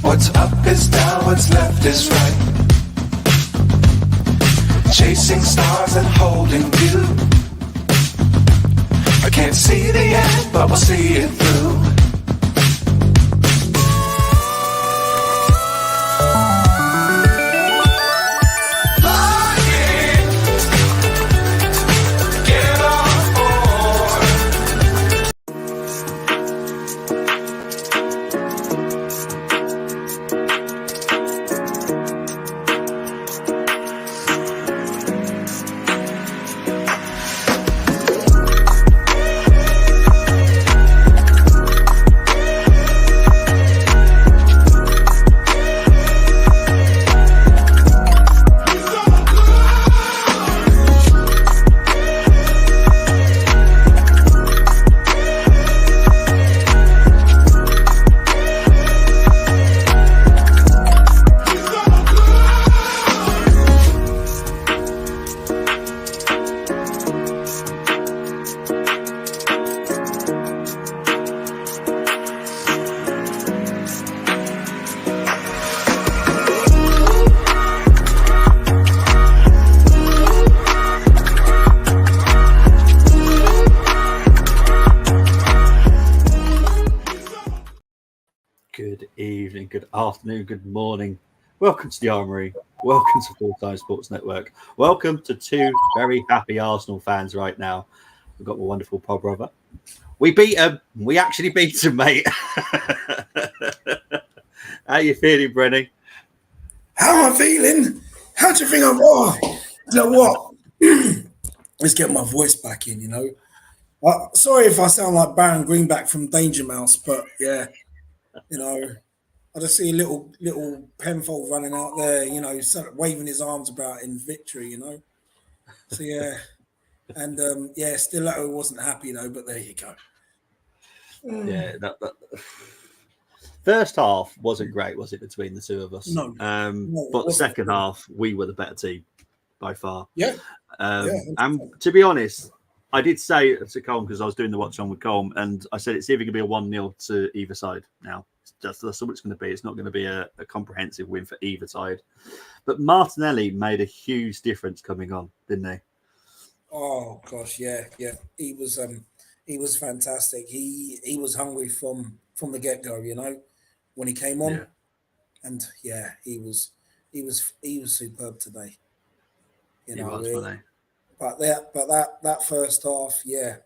What's up is down, what's left is right. Chasing stars and holding you. I can't see the end, but we'll see it through. Good evening, good afternoon, good morning. Welcome to the Armoury. Welcome to Full Time Sports Network. Welcome to two very happy Arsenal fans right now. We've got my wonderful pod brother. We beat them. We actually beat them, mate. How you feeling, Brenny? How am I feeling? How do you think I'm? Oh, you know what? Let's get my voice back in. Sorry if I sound like Baron Greenback from Danger Mouse, but yeah, I just see a little Penfold running out there, sort of waving his arms about in victory, So yeah, and Stiletto wasn't happy though, but there you go. Yeah, that first half wasn't great, was it, between the two of us? No, but the second half, we were the better team by far. Yeah. And to be honest, I did say to Colm, because I was doing the watch on with Colm, and I said it's either going to be a 1-0 to either side now. That's what it's going to be. It's not going to be a comprehensive win for either side. But Martinelli made a huge difference coming on, didn't he? Oh gosh, yeah. He was fantastic. He was hungry from the get go. When he came on, and yeah, he was superb today. He was, wasn't he? But that first half, yeah,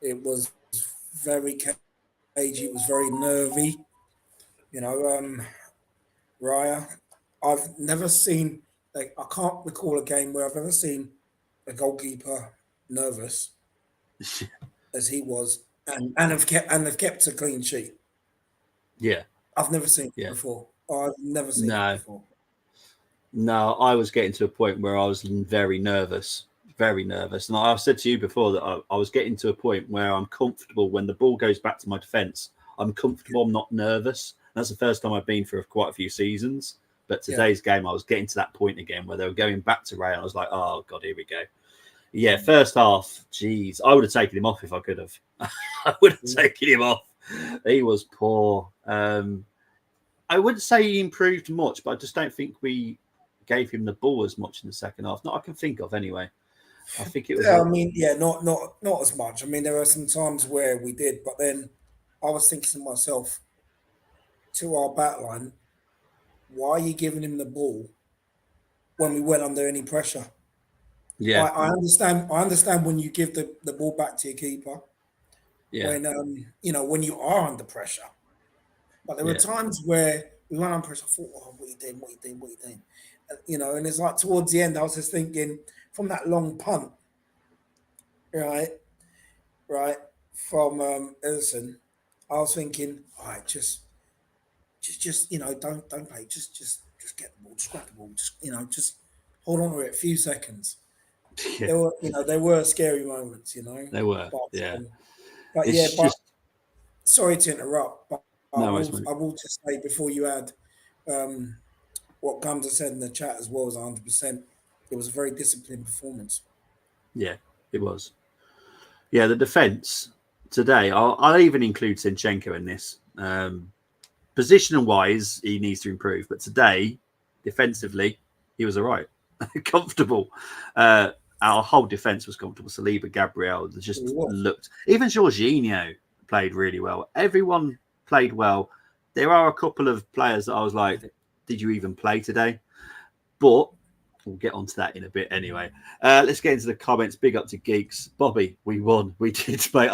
it was very cagey. It was very nervy. Raya, I've never seen. I can't recall a game where I've ever seen a goalkeeper nervous as he was, and have kept a clean sheet. Yeah, I've never seen it before. I've never seen it before. No, I was getting to a point where I was very nervous. And I've said to you before that I was getting to a point where I'm comfortable when the ball goes back to my defence. I'm comfortable. I'm not nervous. That's the first time I've been for quite a few seasons. But today's game, I was getting to that point again where they were going back to Ray. And I was like, oh, God, here we go. Yeah, first half, geez, I would have taken him off if I could have. I would have taken him off. He was poor. I wouldn't say he improved much, but I just don't think we gave him the ball as much in the second half. Not I can think of anyway. I think it was. Not as much. I mean, there are some times where we did, but then I was thinking to myself, to our back line, why are you giving him the ball when we went under any pressure? Yeah, I understand. I understand when you give the ball back to your keeper. Yeah. When you are under pressure. But there were times where we went under pressure. I thought, oh, what are you doing? And it's like towards the end, I was just thinking from that long punt, right, from Ederson, I was thinking, all right, just don't play, just get the ball, just grab the ball, just hold on to it a few seconds. Yeah. There were scary moments, They were, but sorry to interrupt, but I mate. will just say before you add what Gumza said in the chat as well as 100%, it was a very disciplined performance. Yeah, it was. Yeah, the defence today, I'll even include Zinchenko in this. Positional wise, he needs to improve. But today, defensively, he was all right, comfortable. Our whole defense was comfortable. Saliba, Gabriel, just looked. Even Jorginho played really well. Everyone played well. There are a couple of players that I was like, did you even play today? But we'll get onto that in a bit anyway. Let's get into the comments. Big up to Geeks. Bobby, we won. We did, mate.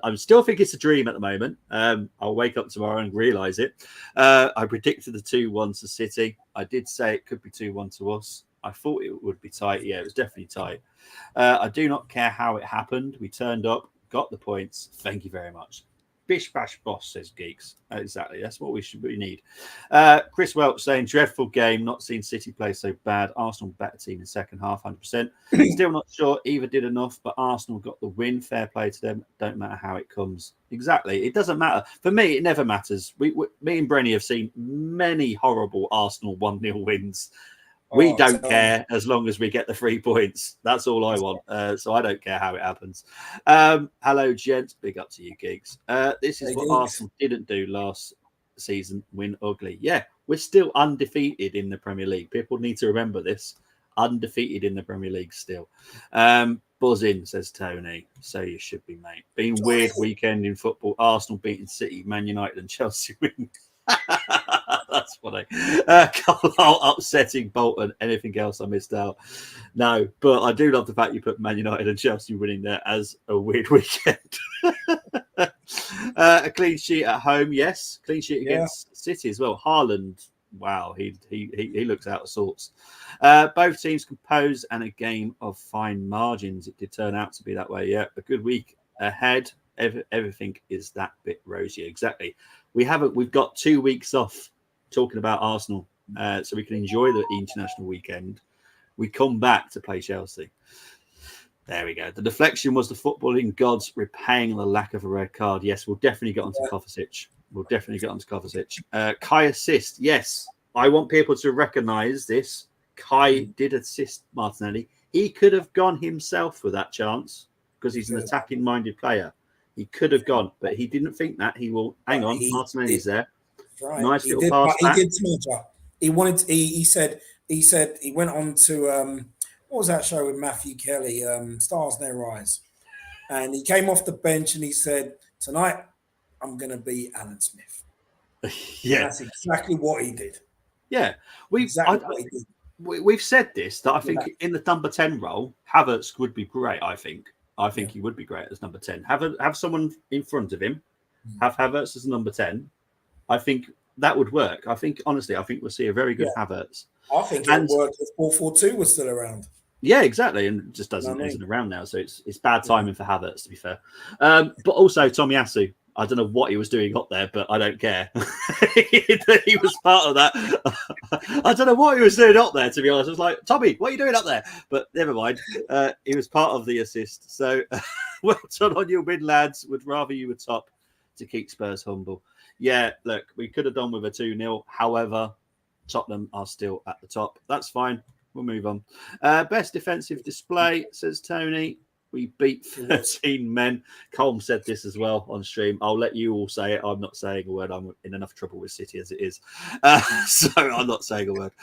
I'm still think it's a dream at the moment. I'll wake up tomorrow and realise it. I predicted the 2-1 to City. I did say it could be 2-1 to us. I thought it would be tight. Yeah, it was definitely tight. I do not care how it happened. We turned up, got the points. Thank you very much. Bish bash boss, says Geeks. Exactly. That's what we need. Chris Welch saying, dreadful game. Not seen City play so bad. Arsenal better team in second half, 100%. Still not sure either did enough, but Arsenal got the win. Fair play to them. Don't matter how it comes. Exactly. It doesn't matter. For me, it never matters. Me and Brenny have seen many horrible Arsenal 1-0 wins. We don't care as long as we get the 3 points. That's all I want. So I don't care how it happens. Hello, gents. Big up to you, Geeks. This is what Arsenal didn't do last season. Win ugly. Yeah, we're still undefeated in the Premier League. People need to remember this. Undefeated in the Premier League still. Buzz in, says Tony. So you should be, mate. Been weird weekend in football. Arsenal beating City, Man United and Chelsea winning. That's funny. Carlisle upsetting Bolton. Anything else I missed out? No, but I do love the fact you put Man United and Chelsea winning there as a weird weekend. A clean sheet at home, yes. Clean sheet against City as well. Haaland, wow, he looks out of sorts. Both teams composed and a game of fine margins. It did turn out to be that way. Yeah, a good week ahead. Everything is that bit rosier. Exactly. We've got 2 weeks off talking about Arsenal, so we can enjoy the international weekend. We come back to play Chelsea. There we go. The deflection was the footballing gods repaying the lack of a red card. Yes, we'll definitely get onto Kovacic. Kai assist. Yes, I want people to recognise this. Kai did assist Martinelli. He could have gone himself with that chance because he's an attacking-minded player. He could have gone, but he didn't think that. He will hang on. Martinelli's there. Right. Nice little pass. He did smudge up. He wanted. He said he went on to what was that show with Matthew Kelly? Stars Never Rise, and he came off the bench and he said, "Tonight, I'm going to be Alan Smith." Yeah, and that's exactly what he did. Yeah, what he did. We've said this that I think in the number 10 role, Havertz would be great. I think he would be great as number 10. Have someone in front of him. Have Havertz as number 10. I think that would work. Honestly, I think we'll see a very good Havertz. I think it would work if 4-4-2 was still around. Yeah, exactly, and it just isn't around now. So it's bad timing for Havertz, to be fair. But also Tomiyasu. I don't know what he was doing up there, but I don't care. He was part of that. I don't know what he was doing up there, to be honest. I was like, Tommy, what are you doing up there? But never mind. He was part of the assist. So well done on your win, lads. Would rather you were top to keep Spurs humble. Yeah, look, we could have done with a 2-0. However, Tottenham are still at the top. That's fine. We'll move on. Best defensive display, says Tony. We beat 13 men. Colm said this as well on stream. I'll let you all say it. I'm not saying a word. I'm in enough trouble with City as it is. So I'm not saying a word.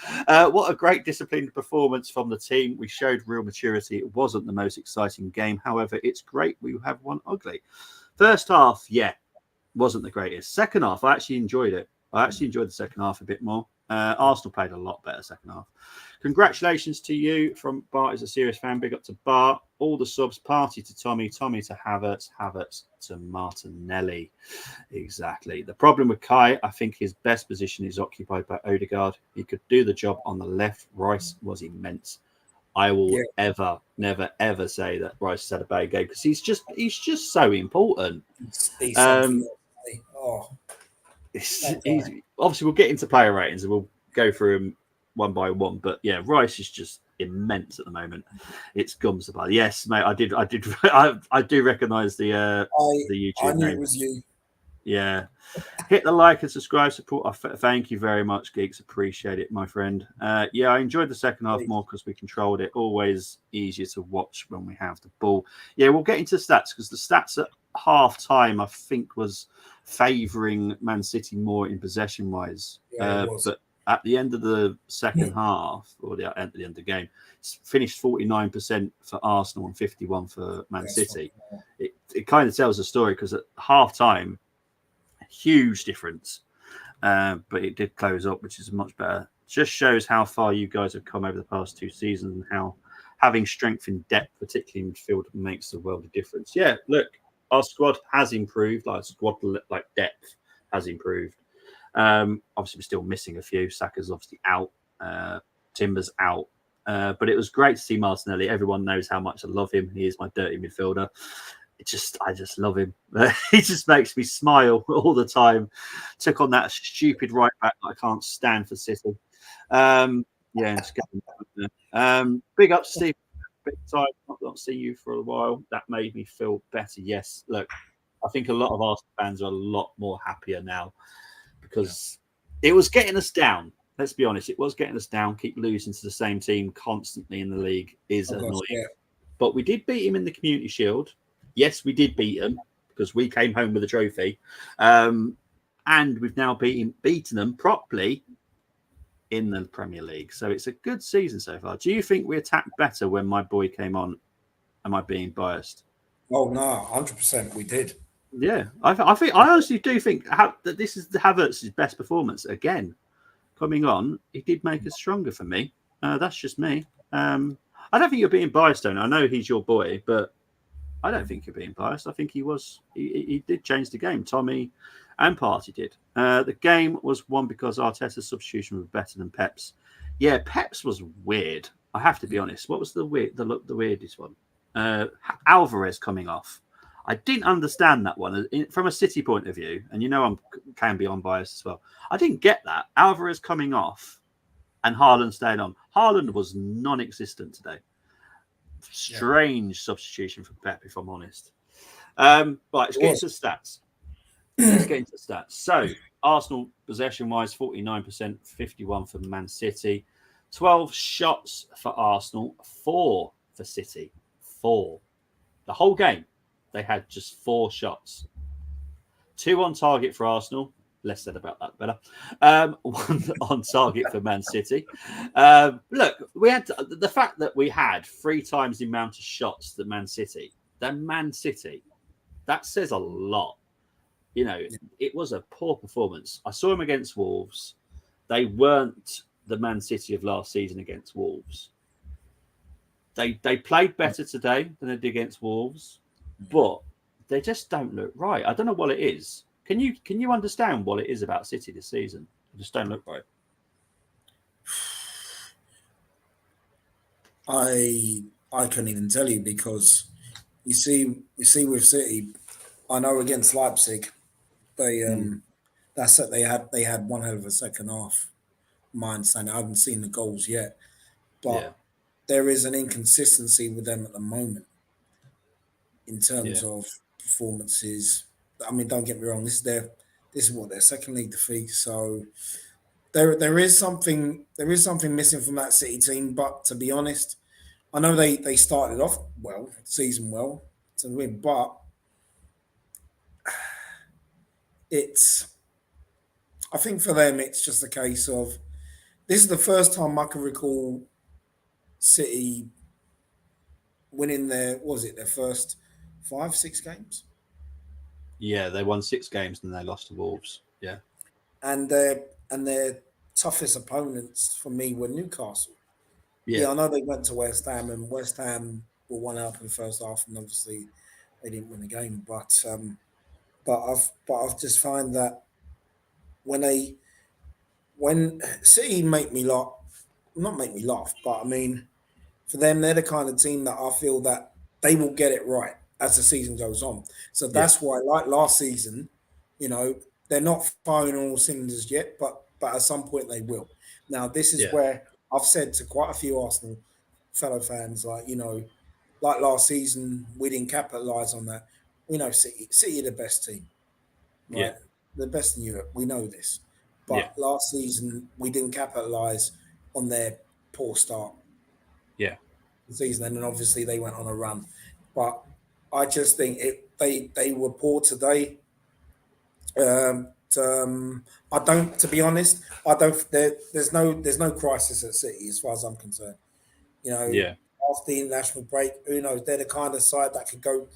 What a great disciplined performance from the team. We showed real maturity. It wasn't the most exciting game. However, it's great we have won ugly. First half, wasn't the greatest. Second half, I actually enjoyed it. I actually enjoyed the second half a bit more. Arsenal played a lot better second half. Congratulations to you from Bart is a serious fan. Big up to Bart. All the subs. Party to Tommy. Tommy to Havertz. Havertz to Martinelli. Exactly. The problem with Kai, I think his best position is occupied by Odegaard. He could do the job on the left. Rice was immense. I will never, ever say that Rice had a bad game because he's just so important. Obviously, we'll get into player ratings and we'll go through them one by one. But yeah, Rice is just immense at the moment. It's gums about. Yes, mate. I do recognise the YouTube I knew name. it was you. Yeah. Hit the like and subscribe support. Thank you very much, Geeks. Appreciate it, my friend. I enjoyed the second half more because we controlled it. Always easier to watch when we have the ball. Yeah, we'll get into stats because the stats half time, I think, was favouring Man City more in possession wise. Yeah, it was. But at the end of the second half, or at the end of the game, it's finished 49% for Arsenal and 51 for Man City. It kind of tells a story because at half time, huge difference. But it did close up, which is much better. Just shows how far you guys have come over the past 2 seasons and how having strength in depth, particularly in midfield, makes a world of difference. Yeah, look, our squad has improved. Like squad, like depth has improved. Obviously, we're still missing a few. Saka's obviously out. Timber's out. But it was great to see Martinelli. Everyone knows how much I love him. He is my dirty midfielder. I just love him. He just makes me smile all the time. Took on that stupid right back that I can't stand for City. Yeah, just big up, Steve. Big time. Not see you for a while. That made me feel better. Yes, look, I think a lot of Arsenal fans are a lot more happier now because it was getting us down. Let's be honest, it was getting us down. Keep losing to the same team constantly in the league is annoying. Yeah. But we did beat him in the Community Shield. Yes, we did beat them because we came home with a trophy. And we've now beaten them properly in the Premier League. So it's a good season so far. Do you think we attacked better when my boy came on? Am I being biased? Oh, no, 100% we did. Yeah, I honestly do think that this is Havertz's best performance again. Coming on, he did make us stronger for me. That's just me. I don't think you're being biased, Tony. I know he's your boy, but I don't think you're being biased. I think he did change the game. Tommy and Partey did. The game was won because Arteta's substitution was better than Pep's. Yeah, Pep's was weird. I have to be honest. What was the weirdest one? Alvarez coming off. I didn't understand that one from a City point of view, and I can be unbiased as well. I didn't get that. Alvarez coming off and Haaland staying on. Haaland was non-existent today. Strange substitution for Pep, if I'm honest. Right, let's get into the stats. So, Arsenal possession-wise, 49%, 51 for Man City. 12 shots for Arsenal, 4 for City. 4. The whole game, they had just 4 shots. 2 on target for Arsenal. Less said about that, better. 1 on target for Man City. Look, we had the fact that we had 3 times the amount of shots that Man City. That says a lot. It was a poor performance. I saw them against Wolves. They weren't the Man City of last season against Wolves. They played better today than they did against Wolves, but they just don't look right. I don't know what it is. Can you understand what it is about City this season? They just don't look right. I couldn't even tell you because you see with City, I know against Leipzig, they they had one hell of a second half. My understanding, I haven't seen the goals yet, but there is an inconsistency with them at the moment in terms of performances. I mean, don't get me wrong. This is their second league defeat. So there is something missing from that City team. But to be honest, I know they started off season well to win, but I think for them it's just a case of this is the first time I can recall City winning their first 5-6 games. Yeah, they won 6 games and they lost to Wolves. Yeah, and their toughest opponents for me were Newcastle. Yeah, I know they went to West Ham and West Ham were 1 up in the first half, and obviously they didn't win the game. But I've just find that when City make me laugh, not make me laugh, but I mean for them they're the kind of team that I feel that they will get it right as the season goes on. So that's why, like last season, they're not firing all cylinders yet, but at some point they will. Now, this is where I've said to quite a few Arsenal fellow fans, like last season, we didn't capitalise on that. We know City are the best team, right? Yeah. The best in Europe. We know this. But last season, we didn't capitalise on their poor start. Yeah. Season, and then obviously they went on a run. But I just think they were poor today. I don't, to be honest, I don't. There's no crisis at City as far as I'm concerned. You know, Yeah, after the international break, who knows? They're the kind of side that could go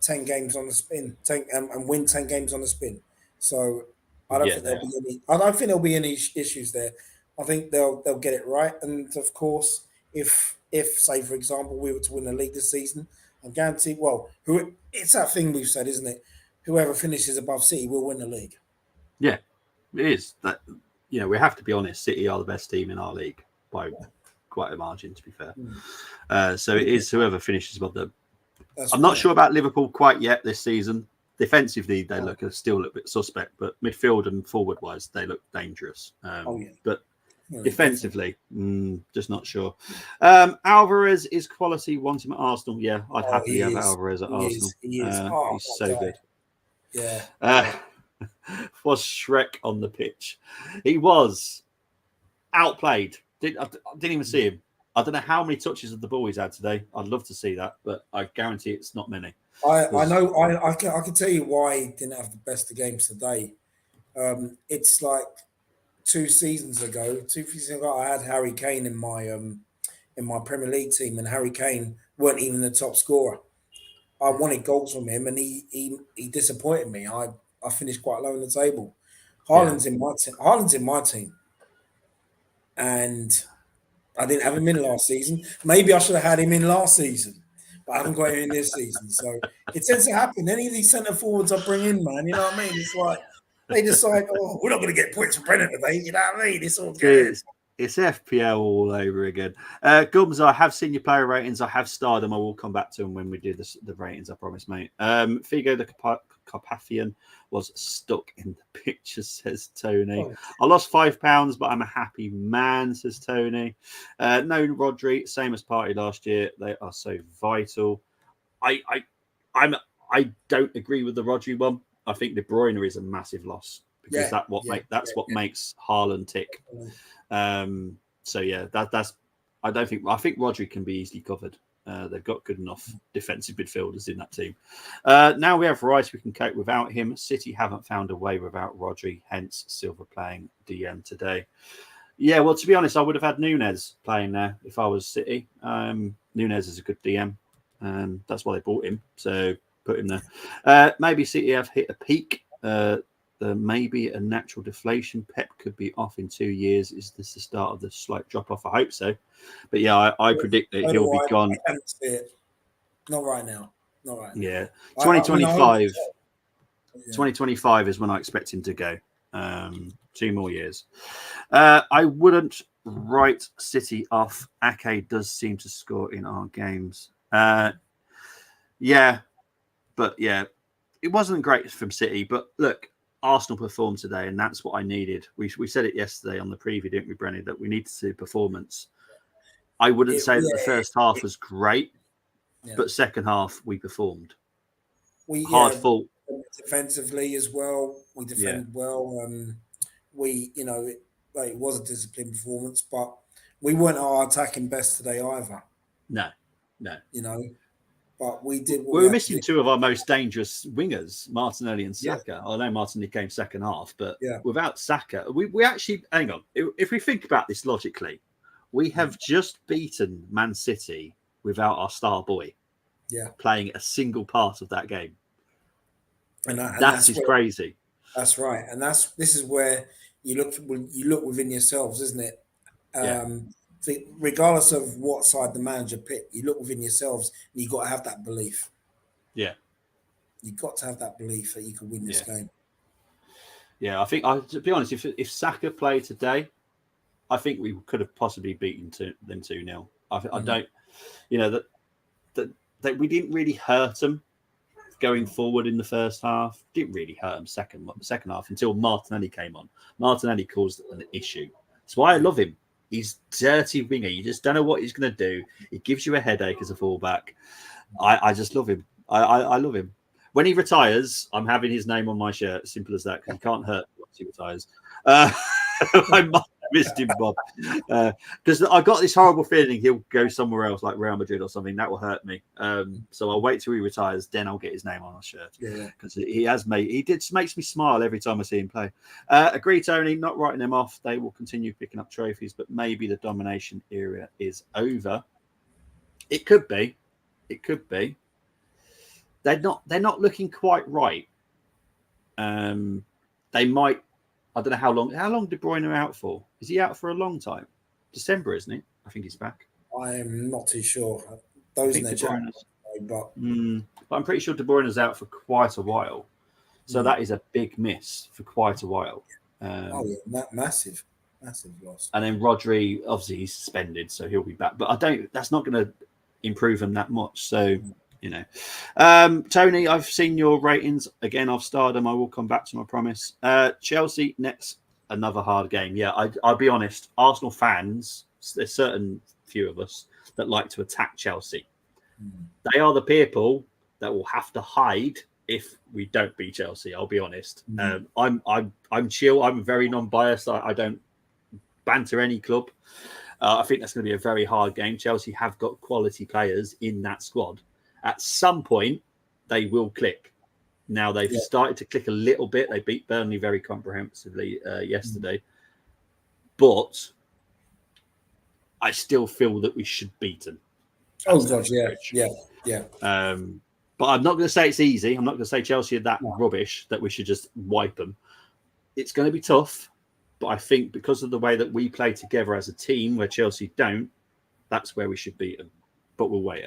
10 games on the spin, and win 10 games on the spin. So I don't yeah, think they there'll are. be any. I don't think there'll be any issues there. I think they'll get it right. And of course, if say for example we were to win the league this season, I'm guaranteed. Well, who it's that thing we've said, isn't it? Whoever finishes above City will win the league. Yeah, it is. That we have to be honest. City are the best team in our league by quite a margin, to be fair. So it is whoever finishes above them. That's I'm not right. sure about Liverpool quite yet this season. Defensively, they still look a bit suspect, but midfield and forward wise, they look dangerous. But Yeah, defensively, just not sure. Alvarez is quality. Want him at Arsenal? Yeah, I'd Oh, happily have he is. Alvarez at He Arsenal. is. He is. Oh He's my so God. good. Yeah. Was Shrek on the pitch? He was outplayed. I didn't even see him. I don't know how many touches of the ball he's had today. I'd love to see that, but I guarantee it's not many. I know. I can tell you why he didn't have the best of games today. It's like 2 seasons ago. 2 seasons ago, I had Harry Kane in my Premier League team, and Harry Kane weren't even the top scorer. I wanted goals from him, and he disappointed me. I finished quite low on the table. Yeah. Haaland's in my team. Haaland's in my team, and I didn't have him in last season. Maybe I should have had him in last season, but I haven't got him in this season. So it tends to happen. Any of these centre forwards I bring in, man, you know what I mean? It's like they decide, oh, we're not going to get points for Brennan today. You know what I mean? It's all good. It's FPL all over again. Gums, I have seen your player ratings. I have starred them. I will come back to them when we do the ratings, I promise, mate. Figo the Carpathian was stuck in the picture, says Tony. Oh. I lost £5, but I'm a happy man, says Tony. No Rodri, same as Party last year. They are so vital. I don't agree with the Rodri one. I think De Bruyne is a massive loss because that's what makes Haaland tick. So yeah, I think Rodri can be easily covered. They've got good enough defensive midfielders in that team. Now we have Rice, we can cope without him. City haven't found a way without Rodri, hence Silva playing DM today. Yeah, well, to be honest, I would have had Nunez playing there if I was City. Nunez is a good DM. That's why they bought him. So put him there. Maybe City have hit a peak. Maybe a natural deflation. Pep could be off in 2 years. Is this the start of the slight drop off? I hope so. But yeah, I predict that he'll be gone. I can't see it. Not right now. Not right now. Yeah, I 2025. Yeah. 2025 is when I expect him to go. 2 more years. I wouldn't write City off. Ake does seem to score in our games. Yeah, but yeah, it wasn't great from City. But look, Arsenal performed today, and that's what I needed. We said it yesterday on the preview, didn't we, Brenny, that we need to see performance. I wouldn't say that the first half was great, but second half we performed. Hard fought. Defensively as well. We defended well. It was a disciplined performance, but we weren't our attacking best today either. No. But we did. We were missing 2 of our most dangerous wingers, Martinelli and Saka. I know Martinelli came second half, but without Saka, we actually, hang on. If we think about this logically, we have just beaten Man City without our star boy playing a single part of that game. And that's crazy. That's right. And this is where you look within yourselves, isn't it? Regardless of what side the manager picked, you look within yourselves and you've got to have that belief. Yeah. You've got to have that belief that you can win this game. Yeah, I think, to be honest, if Saka played today, I think we could have possibly beaten them 2-0. I don't, that we didn't really hurt them going forward in the first half. Didn't really hurt them second half until Martinelli came on. Martinelli caused an issue. That's why I love him. He's dirty winger. You just don't know what he's going to do. He gives you a headache as a fullback. I just love him. I love him. When he retires, I'm having his name on my shirt. Simple as that, because he can't hurt once he retires. missed him, Bob. Because I got this horrible feeling he'll go somewhere else, like Real Madrid or something. That will hurt me. So I'll wait till he retires, then I'll get his name on our shirt. Yeah. Because he makes me smile every time I see him play. Agree, Tony. Not writing them off. They will continue picking up trophies, but maybe the domination era is over. It could be. It could be. They're not looking quite right. They might. I don't know how long. How long De Bruyne out for? Is he out for a long time? December, isn't he? I think he's back. I'm not too sure. Those in their chat, but I'm pretty sure De Bruyne's out for quite a while. So that is a big miss for quite a while. Massive loss. And then Rodri, obviously, he's suspended, so he'll be back. But that's not going to improve him that much. So. Tony, I've seen your ratings again. I've starred them. I will come back to my promise. Chelsea next, another hard game. Yeah, I'll be honest. Arsenal fans, there's certain few of us that like to attack Chelsea. They are the people that will have to hide if we don't beat Chelsea. I'll be honest. I'm chill. I'm very non-biased. I don't banter any club. I think that's going to be a very hard game. Chelsea have got quality players in that squad. At some point, they will click. Now they've started to click a little bit. They beat Burnley very comprehensively yesterday. But I still feel that we should beat them. Oh, God, yeah. But I'm not going to say it's easy. I'm not going to say Chelsea are that rubbish that we should just wipe them. It's going to be tough. But I think because of the way that we play together as a team, where Chelsea don't, that's where we should beat them. But we'll wait.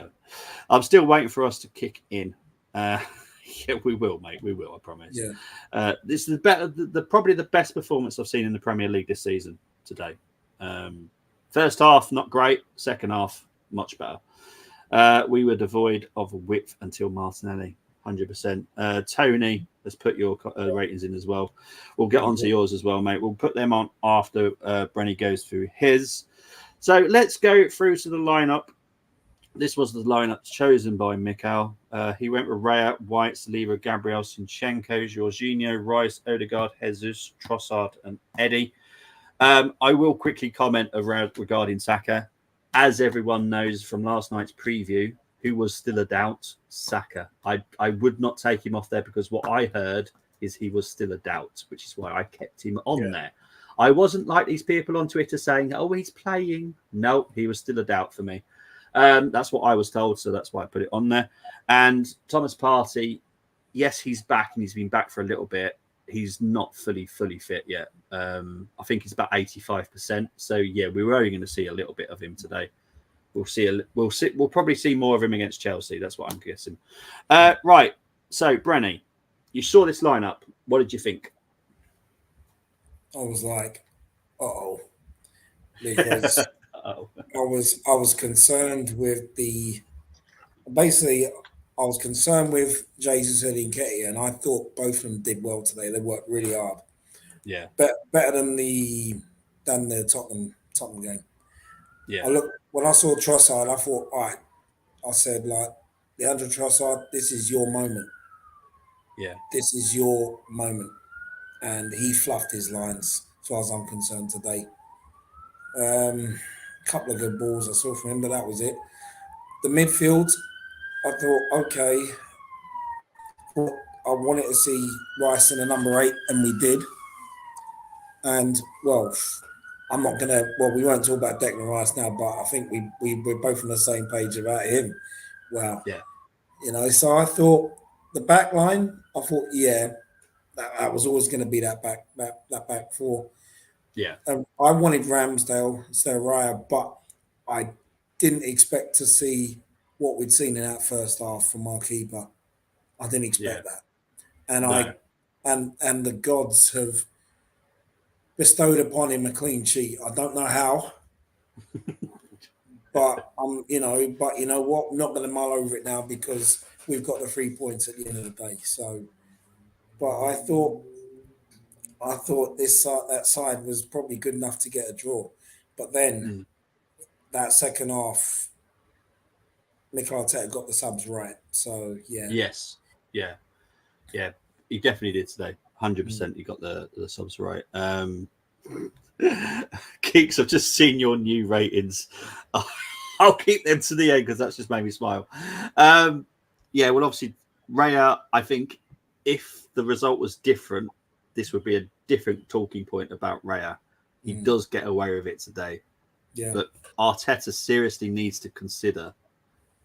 I'm still waiting for us to kick in. Yeah, we will, mate. We will, I promise. Yeah. This is probably the best performance I've seen in the Premier League this season today. First half, not great. Second half, much better. We were devoid of width until Martinelli, 100%. Tony has put your ratings in as well. We'll get on to yours as well, mate. We'll put them on after Brenny goes through his. So let's go through to the lineup. This was the lineup chosen by Mikel. He went with Raya, White, Saliba, Gabriel, Zinchenko, Jorginho, Rice, Odegaard, Jesus, Trossard, and Eddie. I will quickly comment regarding Saka. As everyone knows from last night's preview, who was still a doubt? Saka. I would not take him off there because what I heard is he was still a doubt, which is why I kept him on there. I wasn't like these people on Twitter saying, oh, he's playing. No, he was still a doubt for me. That's what I was told, so that's why I put it on there. And Thomas Partey, yes, he's back, and he's been back for a little bit. He's not fully fit yet. I think he's about 85%. So yeah, we were only going to see a little bit of him today. We'll probably see more of him against Chelsea. That's what I'm guessing. Right. So Brenny, you saw this lineup. What did you think? I was like, uh-oh, because I was concerned with I was concerned with Jesus and Nketiah, and I thought both of them did well today. They worked really hard. Yeah, better than the Tottenham game. Yeah, when I saw Trossard, I thought, all right. I said, like, Leandro Trossard, this is your moment. Yeah, this is your moment, and he fluffed his lines as far as I'm concerned today. Couple of good balls I saw from him, but that was it. The midfield, I thought, okay, I wanted to see Rice in a number 8, and we did. And, well, I'm not going to... Well, we won't talk about Declan Rice now, but I think we're both on the same page about him. Wow. Yeah. You know, so I thought the back line, I thought, yeah, that was always going to be that back four. Yeah. I wanted Ramsdale instead of Raya, but I didn't expect to see what we'd seen in that first half from our keeper. I didn't expect that. And and the gods have bestowed upon him a clean sheet. I don't know how. But you know what? I'm not going to mull over it now because we've got the 3 points at the end of the day. So, but I thought that side was probably good enough to get a draw. But then that second half, Mikel Arteta got the subs right. So yeah. Yes. Yeah. Yeah. He definitely did today. 100%. He got the subs right. Geeks, I've just seen your new ratings. I'll keep them to the end because that's just made me smile. Yeah, well, obviously, Raya, I think if the result was different, this would be a different talking point about Raya. He does get away with it today. Yeah. But Arteta seriously needs to consider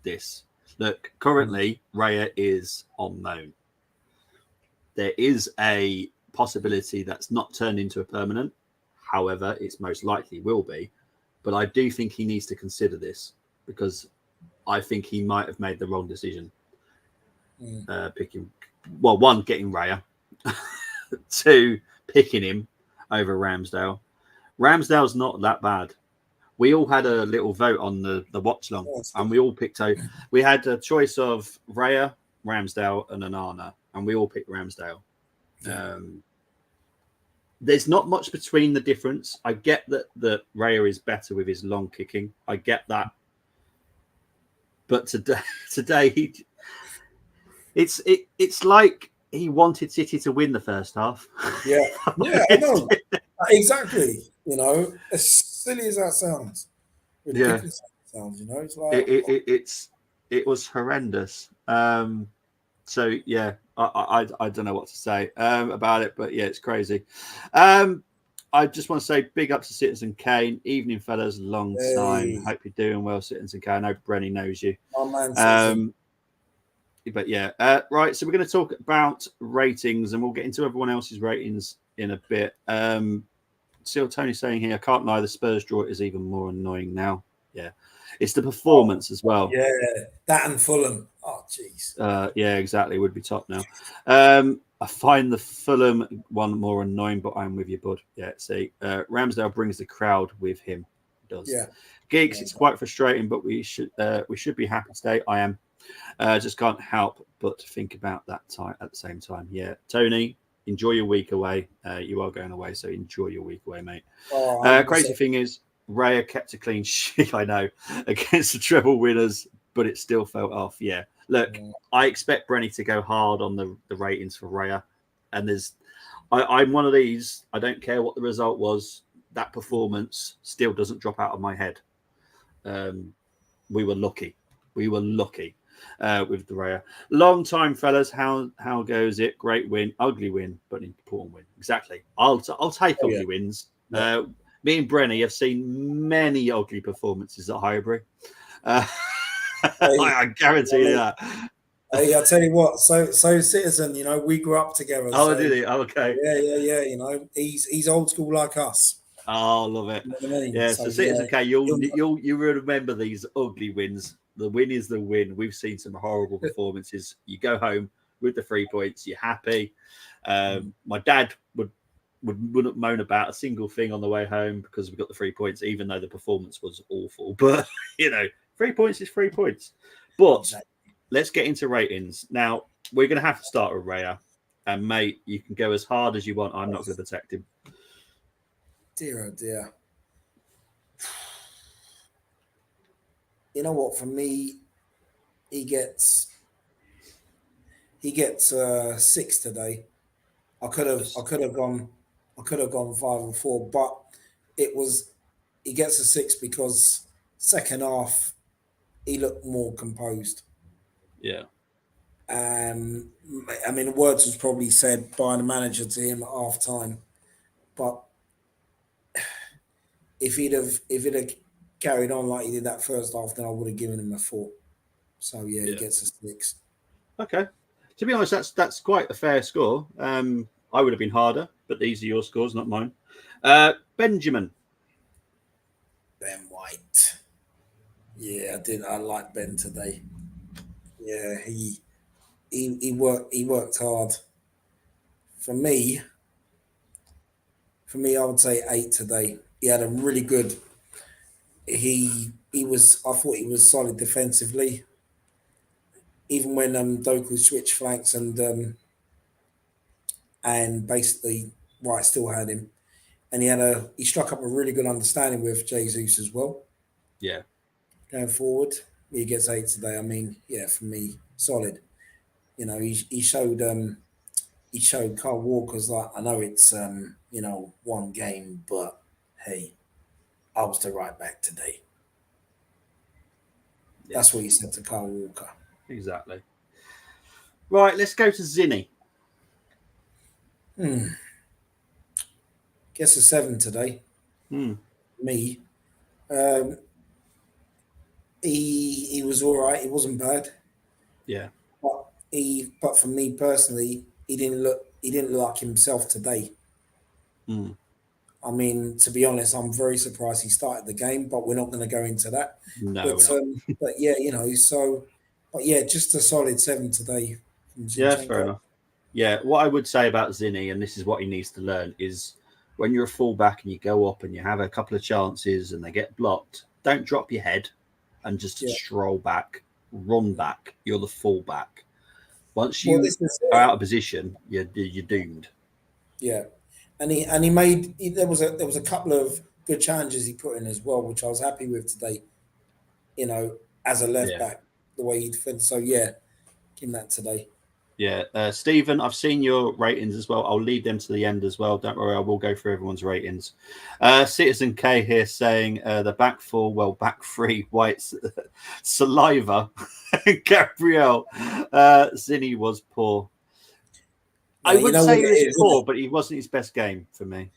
this. Look, currently, Raya is unknown. There is a possibility that's not turned into a permanent. However, it's most likely will be. But I do think he needs to consider this because I think he might have made the wrong decision. Picking, well, one, getting Raya. Two, picking him over Ramsdale. Ramsdale's not that bad. We all had a little vote on the watch long, and we all picked out. We had a choice of Raya, Ramsdale, and Onana, and we all picked Ramsdale. Yeah. There's not much between the difference. I get that Raya is better with his long kicking. I get that, but today it's like he wanted City to win the first half. Yeah, I know exactly. You know, as silly as that sounds, ridiculous as that sounds. You know, it's like it was horrendous. So yeah, I don't know what to say about it, but yeah, it's crazy. I just want to say big up to Citizen Kane. Evening, fellas. Long time. Hope you're doing well, Citizen Kane. I know Brenny knows you. Oh man, but yeah, right. So we're going to talk about ratings, and we'll get into everyone else's ratings in a bit. See Tony's saying here. I can't lie. The Spurs draw is even more annoying now. Yeah, it's the performance as well. Yeah, that and Fulham. Oh, jeez. Yeah, exactly. Would be top now. I find the Fulham one more annoying, but I'm with you, bud. Yeah, see, Ramsdale brings the crowd with him. He does. Yeah. Geeks, it's quite frustrating, but we should be happy today. I am. Just can't help but think about that time at the same time. Yeah, Tony, enjoy your week away. You are going away, so enjoy your week away, mate. Crazy thing is, Raya kept a clean sheet, I know, against the treble winners, but it still felt off. Yeah. Look, I expect Brenny to go hard on the ratings for Raya. And I'm one of these, I don't care what the result was, that performance still doesn't drop out of my head. We were lucky. We were lucky with the Raya. Long time, fellas. How goes it? Great win, ugly win, but an important win. Exactly. I'll take ugly wins. Yeah. Me and Brenny have seen many ugly performances at Highbury. I guarantee you that. Hey, I'll tell you what. So Citizen, you know, we grew up together. Oh, did he? Oh, okay. Yeah. You know, he's old school like us. Oh, love it. You know what I mean? Yeah. So Citizen K, you'll remember these ugly wins. The win is the win. We've seen some horrible performances. You go home with the 3 points. You're happy. My dad wouldn't moan about a single thing on the way home because we got the 3 points, even though the performance was awful. But, you know, 3 points is 3 points. But let's get into ratings. Now, we're going to have to start with Raya. And, mate, you can go as hard as you want. I'm not going to protect him. Dear, oh dear. You know what? For me, he gets 6 today. I could have gone 5 or 4, but he gets a 6 because second half he looked more composed. Yeah. I mean, words was probably said by the manager to him at half time, but if he'd have carried on like he did that first half, then I would have given him a 4. So yeah, he gets a 6. Okay. To be honest, that's quite a fair score. I would have been harder, but these are your scores, not mine. Benjamin. Ben White. Yeah, I like Ben today. Yeah, he worked hard. For me, I would say 8 today. He had a really good. I thought he was solid defensively. Even when Doku switched flanks and basically White still had him, and he struck up a really good understanding with Jesus as well. Yeah. Going forward, he gets 8 today. I mean, yeah, for me, solid. You know, he showed Kyle Walker's like, I know it's one game, but hey, I was the right back today. Yeah. That's what he said to Kyle Walker. Exactly. Right, let's go to Zinni. Guess a 7 today. Hmm. Me. Um, he was all right. He wasn't bad. Yeah. But for me personally, he didn't look like himself today. Hmm. I mean, to be honest, I'm very surprised he started the game, but we're not going to go into that. No, But we're not. but yeah, but yeah, just a solid 7 today from Yeah, that's fair Zinchenko. enough. Yeah, what I would say about Zinni, and this is what he needs to learn, is when you're a fullback and you go up and you have a couple of chances and they get blocked, don't drop your head and just Yeah. stroll back, run back. You're the fullback. Once Well, you this is are it. out of position, you're doomed. Yeah, and he made there was a couple of good challenges he put in as well, which I was happy with today. You know, as a left Yeah. back, the way he defends. So yeah, give him that today. Yeah, Stephen, I've seen your ratings as well. I'll leave them to the end as well. Don't worry, I will go through everyone's ratings. Citizen K here saying the back four, well, back three, White's saliva, Gabriel, Zinni was poor. No, I you would know what say it he was is, isn't poor, it? but he wasn't his best game for me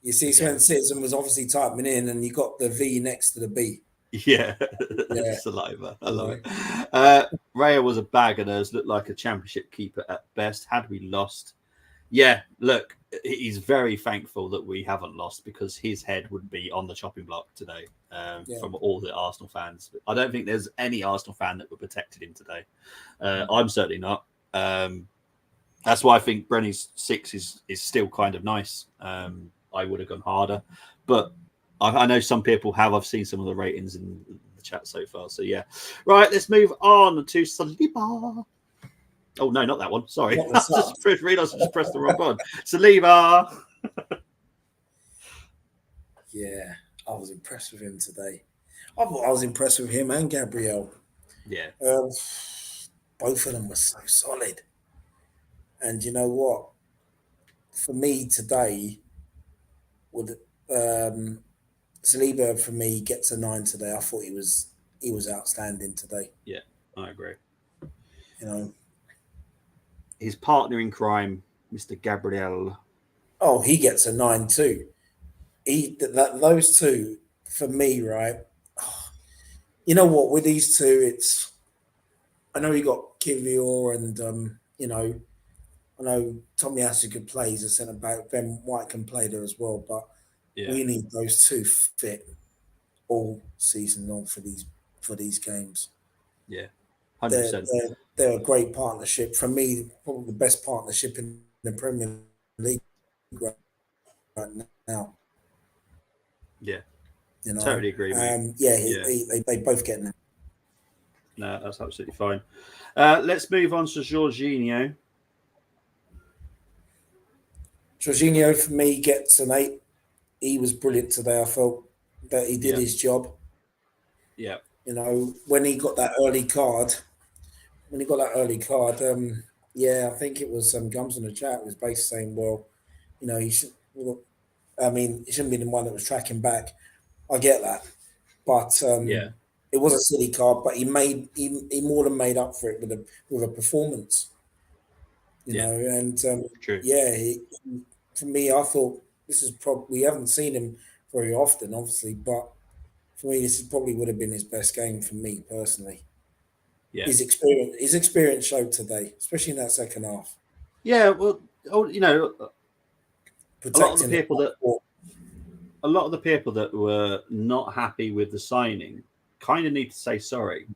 You see, so again. when Citizen was obviously typing in, and you got the V next to the B. Yeah, Yeah, saliva. I you love know. it. Raya was a bag of those, looked like a championship keeper at best. Had we lost, yeah, look, he's very thankful that we haven't lost because his head would be on the chopping block today Yeah, from all the Arsenal fans. I don't think there's any Arsenal fan that would protected him today. I'm certainly not. That's why I think Brenny's 6 is still kind of nice. I would have gone harder, but I know some people have. I've seen some of the ratings in the chat so far. So yeah, right. Let's move on to Saliba. Oh no, not that one. Sorry, not the I sub. just realised I just pressed the wrong button. Saliba. Yeah, I was impressed with him today. I was impressed with him and Gabriel. Yeah, Um, both of them were so solid. And you know what? For me today, would Saliba for me gets a 9 today. I thought he was outstanding today. yeah, I agree. You know, His partner in crime, Mr. Gabriel. oh, he gets a 9 too. Those two for me, right? You know what? With these two, it's I know you got Kivior and I know Tommy Asu could play. He's a centre back. Ben White can play there as well, but Yeah, we need those two fit all season long for these games. yeah, 100%. They're a great partnership. For me, probably the best partnership in the Premier League right now. Yeah, You know, totally agree, mate. yeah, Yeah, they both get. no, that's absolutely fine. Let's move on to Jorginho. Jorginho for me gets an 8. He was brilliant today. I felt that he did Yeah, his job. yeah, You know, when he got that early card, yeah, I think it was Gums in the chat was basically saying, well, he should. Well, I mean, he shouldn't be the one that was tracking back. I get that, but yeah. it was a silly card. But he more than made up for it with a performance. Yeah, And true. yeah, for me, I thought this is probably we haven't seen him very often, obviously, but for me, this probably would have been his best game for me personally. Yeah, His experience showed today, especially in that second half, yeah. Well, a lot of the protecting the people back that four. a lot of the people that were not happy with the signing kind of need to say sorry.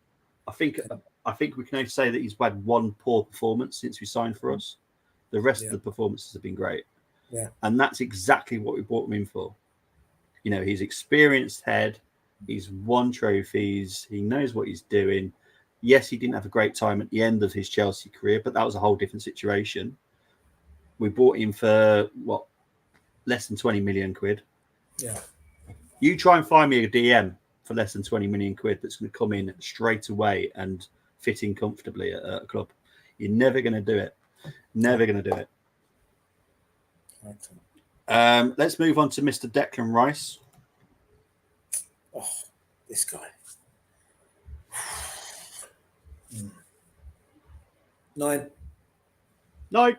I think I think we can only say that he's had one poor performance since we signed for us. The rest of Yeah, the performances have been great, yeah, and that's exactly what we brought him in for. He's experienced head. He's won trophies. He knows what he's doing. Yes, he didn't have a great time at the end of his Chelsea career, but that was a whole different situation. We bought him for what, less than 20 million quid. yeah. You try and find me a DM for less than 20 million quid that's going to come in straight away and fit in comfortably at a club. You're never going to do it. Never going to do it. Okay. Let's move on to Mr. Declan Rice. Oh, this guy. 9. No.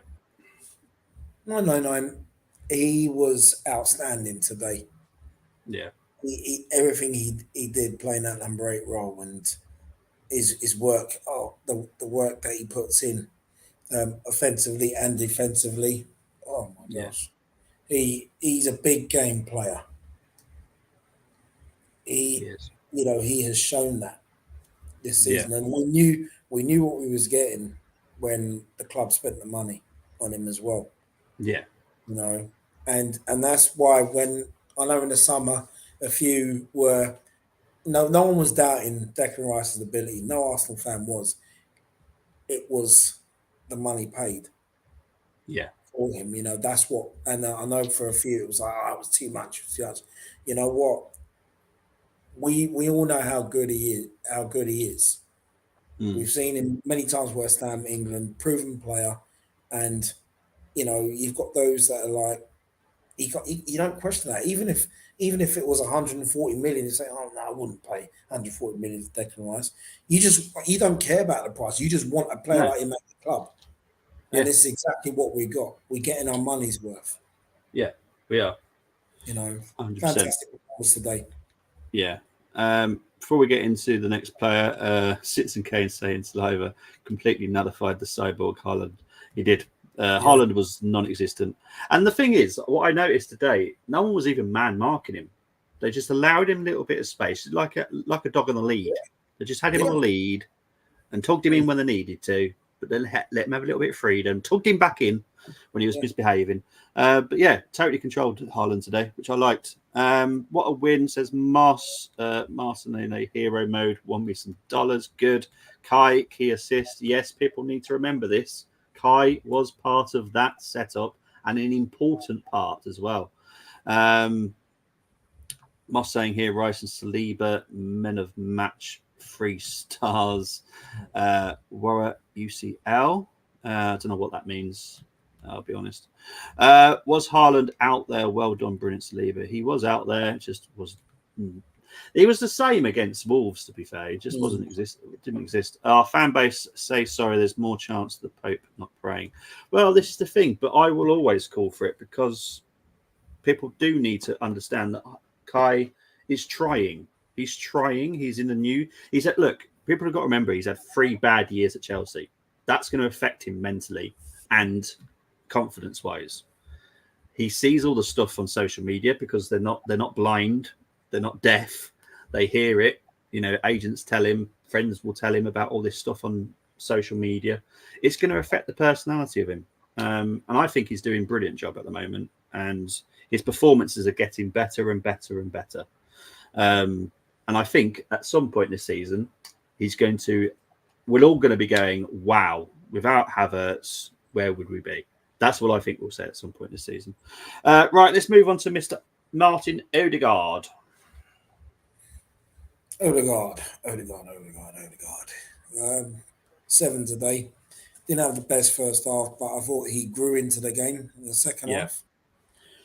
999. He was outstanding today. Yeah. Everything he did playing that number 8 role and his work, the work that he puts in offensively and defensively. Oh my Yeah. gosh. He's a big game player. Yes. He has shown that this Yeah. season, and we knew what we was getting when the club spent the money on him as well. Yeah. And that's why when I know in the summer a few were no one was doubting Declan Rice's ability. No Arsenal fan was. It was the money paid Yeah. for him. That's what. And I know for a few it was like, it was too much. It was too much. You know what? We all know how good he is. How good he is. Mm. We've seen him many times. West Ham, England, proven player, and you've got those that are like you don't question that. Even if it was 140 million, you say, "Oh no, I wouldn't pay 140 million for Declan Rice." You don't care about the price. You just want a player No. like him at the club, Yeah. and this is exactly what we got. We're getting our money's worth. Yeah. We are. 100%. Fantastic performance today. Yeah. Before we get into the next player, Citizen Kane saying Saliva completely nullified the cyborg Haaland. He did. Haaland was non-existent. And the thing is, what I noticed today, no one was even man-marking him. They just allowed him a little bit of space, like a dog on the lead. They just had him on the lead and tugged him in when they needed to, but then let him have a little bit of freedom, tugged him back in when he was misbehaving. But yeah, totally controlled Haaland today, which I liked. What a win, says Martinelli, hero mode, won me some dollars. Good. Kai, key assist. Yes, people need to remember this. Kai was part of that setup and an important part as well. Moss saying here, Rice and Saliba, men of match, 3 stars. Warra UCL. I don't know what that means. I'll be honest. Was Haaland out there? Well done, brilliant Saliba. He was out there. Just was. He was the same against Wolves. To be fair, he just wasn't exist. It didn't exist. Our fan base say sorry. There's more chance of the Pope not praying. Well, this is the thing, but I will always call for it because people do need to understand that Kai is trying. He's trying. He's in the new. He's at look. People have got to remember he's had 3 bad years at Chelsea. That's going to affect him mentally and confidence-wise. He sees all the stuff on social media because they're not blind, they're not deaf. They hear it. Agents tell him, friends will tell him about all this stuff on social media. It's going to affect the personality of him. And I think he's doing a brilliant job at the moment. And his performances are getting better and better and better. And I think at some point this season, we're all going to be going, wow, without Havertz, where would we be? That's what I think we'll say at some point this season. Right, let's move on to Mr. Martin Odegaard. Odegaard. 7 today. Didn't have the best first half, but I thought he grew into the game in the second half.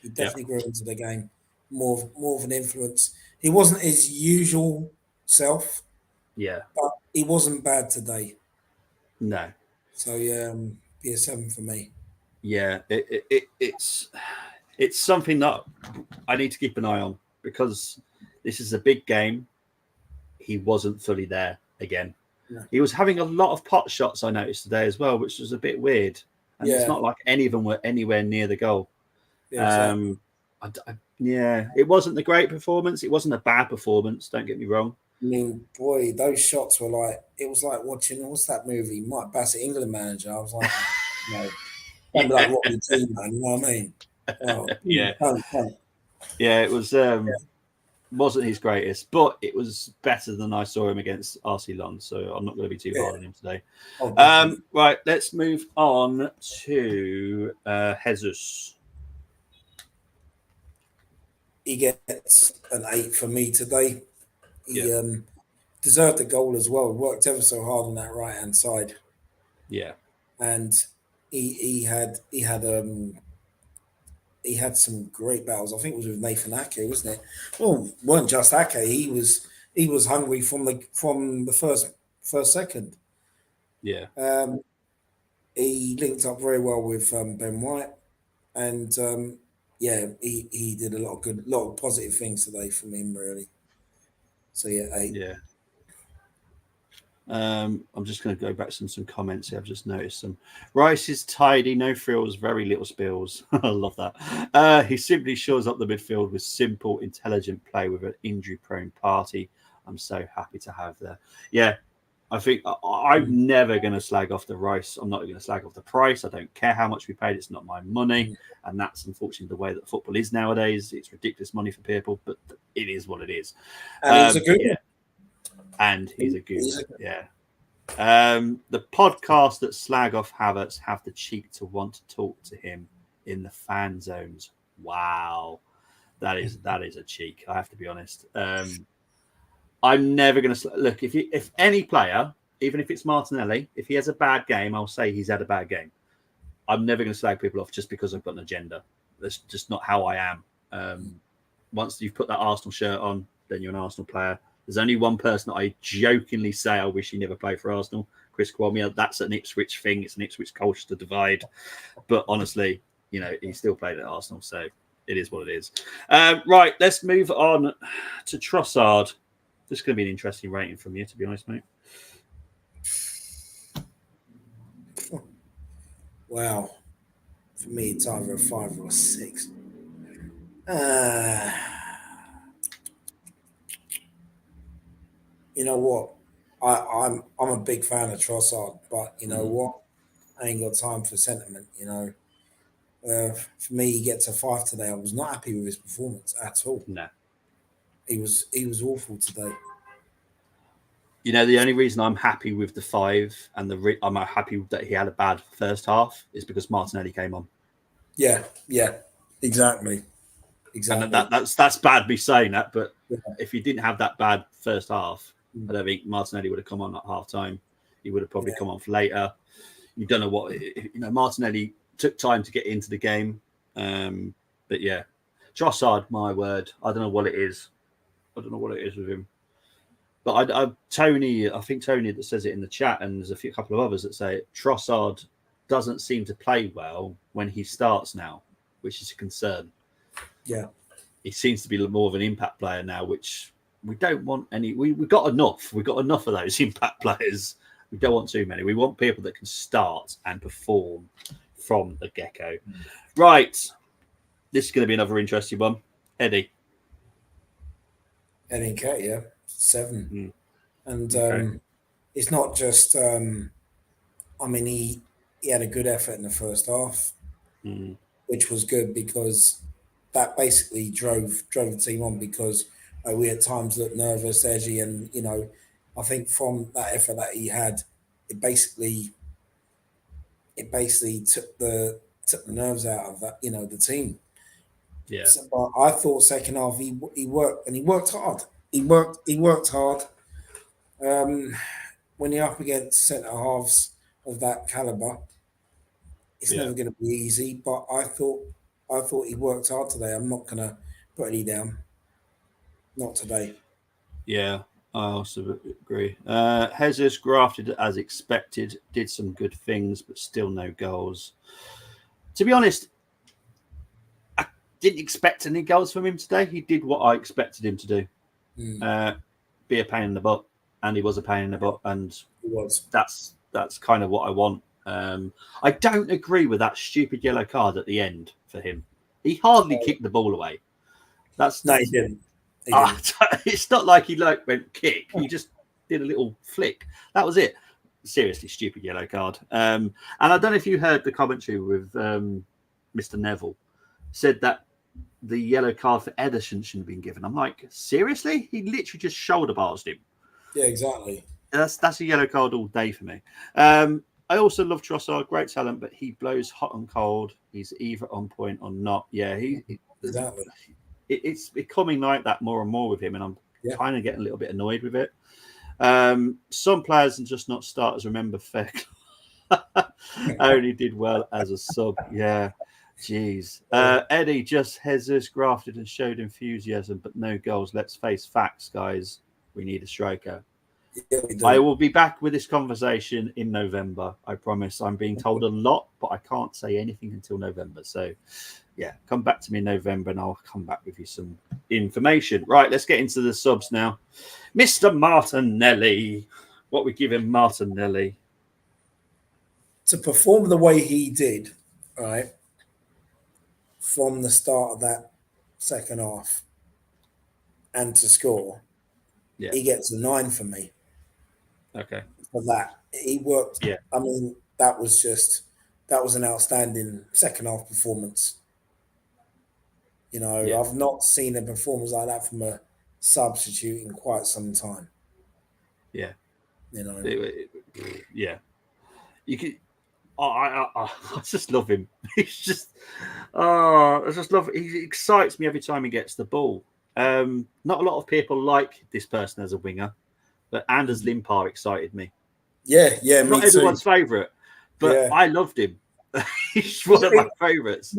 He definitely grew into the game. More of an influence. He wasn't his usual self. Yeah. But he wasn't bad today. No. So be a 7 for me. Yeah, it's something that I need to keep an eye on because this is a big game. He wasn't fully there again. No. He was having a lot of pot shots, I noticed today as well, which was a bit weird. And it's not like any of them were anywhere near the goal. Yeah, it wasn't a great performance. It wasn't a bad performance. Don't get me wrong. I mean, boy, those shots were like, it was like watching, what's that movie? Mike Bassett, England manager. I was like, don't be like Rocky Team, man. You know what I mean? Oh, it was. Wasn't his greatest, but it was better than I saw him against RC Lens, so I'm not going to be too hard on him today. Right, let's move on to Jesus. He gets an 8 for me today. He deserved a goal as well. He worked ever so hard on that right-hand side. Yeah, and he he had some great battles. I think it was with Nathan Ake, wasn't it? Well, weren't just Ake. He was hungry from the first second. Yeah. He linked up very well with Ben White, and yeah, he did a lot of positive things today from him really. So yeah, 8. Yeah. I'm just going to go back to some comments here. I've just noticed some. Rice is tidy, no frills, very little spills. I love that. He simply shores up the midfield with simple, intelligent play with an injury-prone party. I'm so happy to have there. Yeah, I think I'm never going to slag off the Rice. I'm not going to slag off the price. I don't care how much we paid. It's not my money. And that's unfortunately the way that football is nowadays. It's ridiculous money for people, but it is what it is. And he's a good yeah. And he's a gooner, yeah. The podcast that slag off Havertz have the cheek to want to talk to him in the fan zones. Wow, that is a cheek. I have to be honest. I'm never going to look if any player, even if it's Martinelli, if he has a bad game, I'll say he's had a bad game. I'm never going to slag people off just because I've got an agenda. That's just not how I am. Once you've put that Arsenal shirt on, then you're an Arsenal player. There's only one person that I jokingly say I wish he never played for Arsenal, Chris Kwame. That's an Ipswich thing. It's an Ipswich culture to divide. But honestly, he still played at Arsenal, so it is what it is. Right, let's move on to Trossard. This is going to be an interesting rating from you, to be honest, mate. Wow. For me, it's either a 5 or a 6. You know what? I'm a big fan of Trossard, but you know what? I ain't got time for sentiment. For me, he gets a 5 today. I was not happy with his performance at all. No, he was awful today. The only reason I'm happy with the 5 and I'm happy that he had a bad first half is because Martinelli came on. Yeah, exactly. And that's bad me saying that, but if he didn't have that bad first half, I don't think Martinelli would have come on at half time. He would have probably come on for later. You don't know what Martinelli took time to get into the game, but yeah, Trossard, my word, I don't know what it is. I don't know what it is with him. But I think Tony that says it in the chat, and there's a couple of others that say Trossard doesn't seem to play well when he starts now, which is a concern. Yeah, he seems to be more of an impact player now, which we don't want any. We've got enough. We've got enough of those impact players. We don't want too many. We want people that can start and perform from the get-go. Right. This is going to be another interesting one. Eddie K, yeah. 7. And it's not just he had a good effort in the first half, which was good because that basically drove the team on because we at times looked nervous, edgy, and I think from that effort that he had, it basically took the nerves out of that, the team. Yeah. So, but I thought second half he worked, and he worked hard. He worked hard. When you're up against centre halves of that caliber, it's never going to be easy. But I thought he worked hard today. I'm not going to put any down. Not today. Yeah, I also agree. Jesus grafted as expected, did some good things, but still no goals. To be honest, I didn't expect any goals from him today. He did what I expected him to do. Be a pain in the butt, and he was a pain in the butt, and he was. That's kind of what I want. I don't agree with that stupid yellow card at the end for him. He hardly kicked the ball away. No, he didn't. It's not like he went kick. He just did a little flick. That was it. Seriously, stupid yellow card. And I don't know if you heard the commentary with Mr. Neville said that the yellow card for Ederson shouldn't have been given. I'm like, seriously? He literally just shoulder barsed him. Yeah, exactly. That's a yellow card all day for me. I also love Trossard, great talent, but he blows hot and cold. He's either on point or not. Yeah, exactly. It's becoming like that more and more with him, and I'm kind of getting a little bit annoyed with it. Some players are just not starters. Remember, Feck only did well as a sub. Yeah, Jeez. Eddie, just Jesus grafted and showed enthusiasm, but no goals. Let's face facts, guys. We need a striker. Yeah, we do. I will be back with this conversation in November. I promise. I'm being told a lot, but I can't say anything until November. So, yeah, come back to me in November and I'll come back with you some information. Right, let's get into the subs now. Mr. Martinelli. What we give him, Martinelli? To perform the way he did, right, from the start of that second half and to score, Yeah. he gets a 9 for me. Okay. For that. He worked. Yeah. I mean, that was an outstanding second half performance. You know, Yeah. I've not seen a performance like that from a substitute in quite some time. Yeah. You know. Yeah. You could. I just love him. He's just. I just love. He excites me every time he gets the ball. Not a lot of people like this person as a winger, but Anders Limpar excited me. Yeah, me Not too. everyone's favourite, but Yeah. I loved him. He's one of my favourites.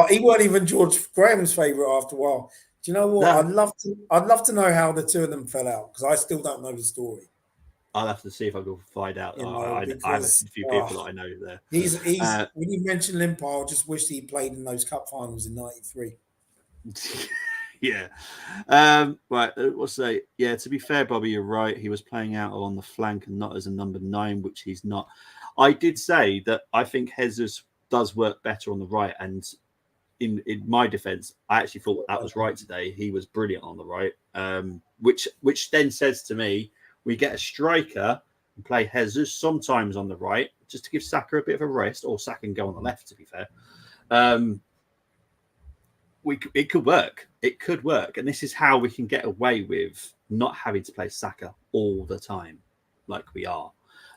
He wasn't even George Graham's favourite after a while. Do you know what? No. I'd love to know how the two of them fell out because I still don't know the story. I'll have to see if I can find out. You know, I have a few people that I know there. He's when you mention Limpar, I just wish he played in those cup finals in '93. Yeah. Right. We'll say, yeah, to be fair, Bobby, you're right. He was playing out on the flank and not as a number 9, which he's not. I did say that I think Jesus does work better on the right. And in my defense, I actually thought that was right today. He was brilliant on the right, which then says to me, we get a striker and play Jesus sometimes on the right, just to give Saka a bit of a rest, or Saka can go on the left, to be fair. It could work. It could work. And this is how we can get away with not having to play Saka all the time, like we are.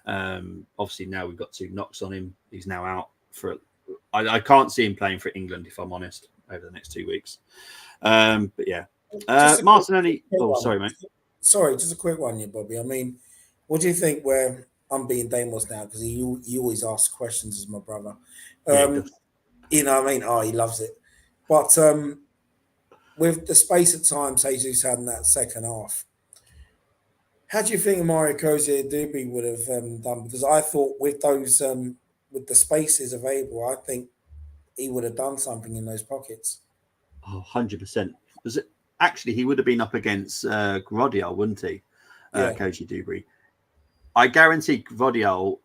Obviously, now we've got 2 knocks on him. He's now out for... I can't see him playing for England, if I'm honest, over the next 2 weeks. But yeah. Martinelli... sorry, mate. Sorry, just a quick one here, Bobby. I mean, what do you think where I'm being Damos now? Because he always asks questions as my brother. You know what I mean? Oh, he loves it. But with the space at times Jesus had in that second half, how do you think Mario Kozier-Dubry would have done? Because I thought with those with the spaces available, I think he would have done something in those pockets. Oh, 100%. Actually, he would have been up against Gvardiol, wouldn't he? Kozier-Dubry. I guarantee Gvardiol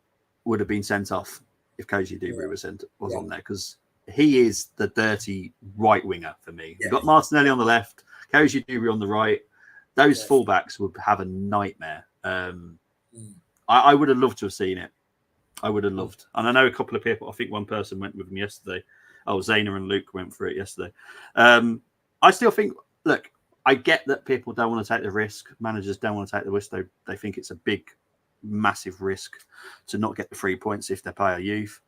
would have been sent off if Kozier-Dubry was on there, because he is the dirty right winger for me. You've got Martinelli on the left, Kozier-Dubry on the right. Those fullbacks would have a nightmare. I would have loved to have seen it. I would have loved. And I know a couple of people, I think one person went with him yesterday. Oh, Zayna and Luke went for it yesterday. I still think, look, I get that people don't want to take the risk. Managers don't want to take the risk. They think it's a big, massive risk to not get the 3 points if they play a youth.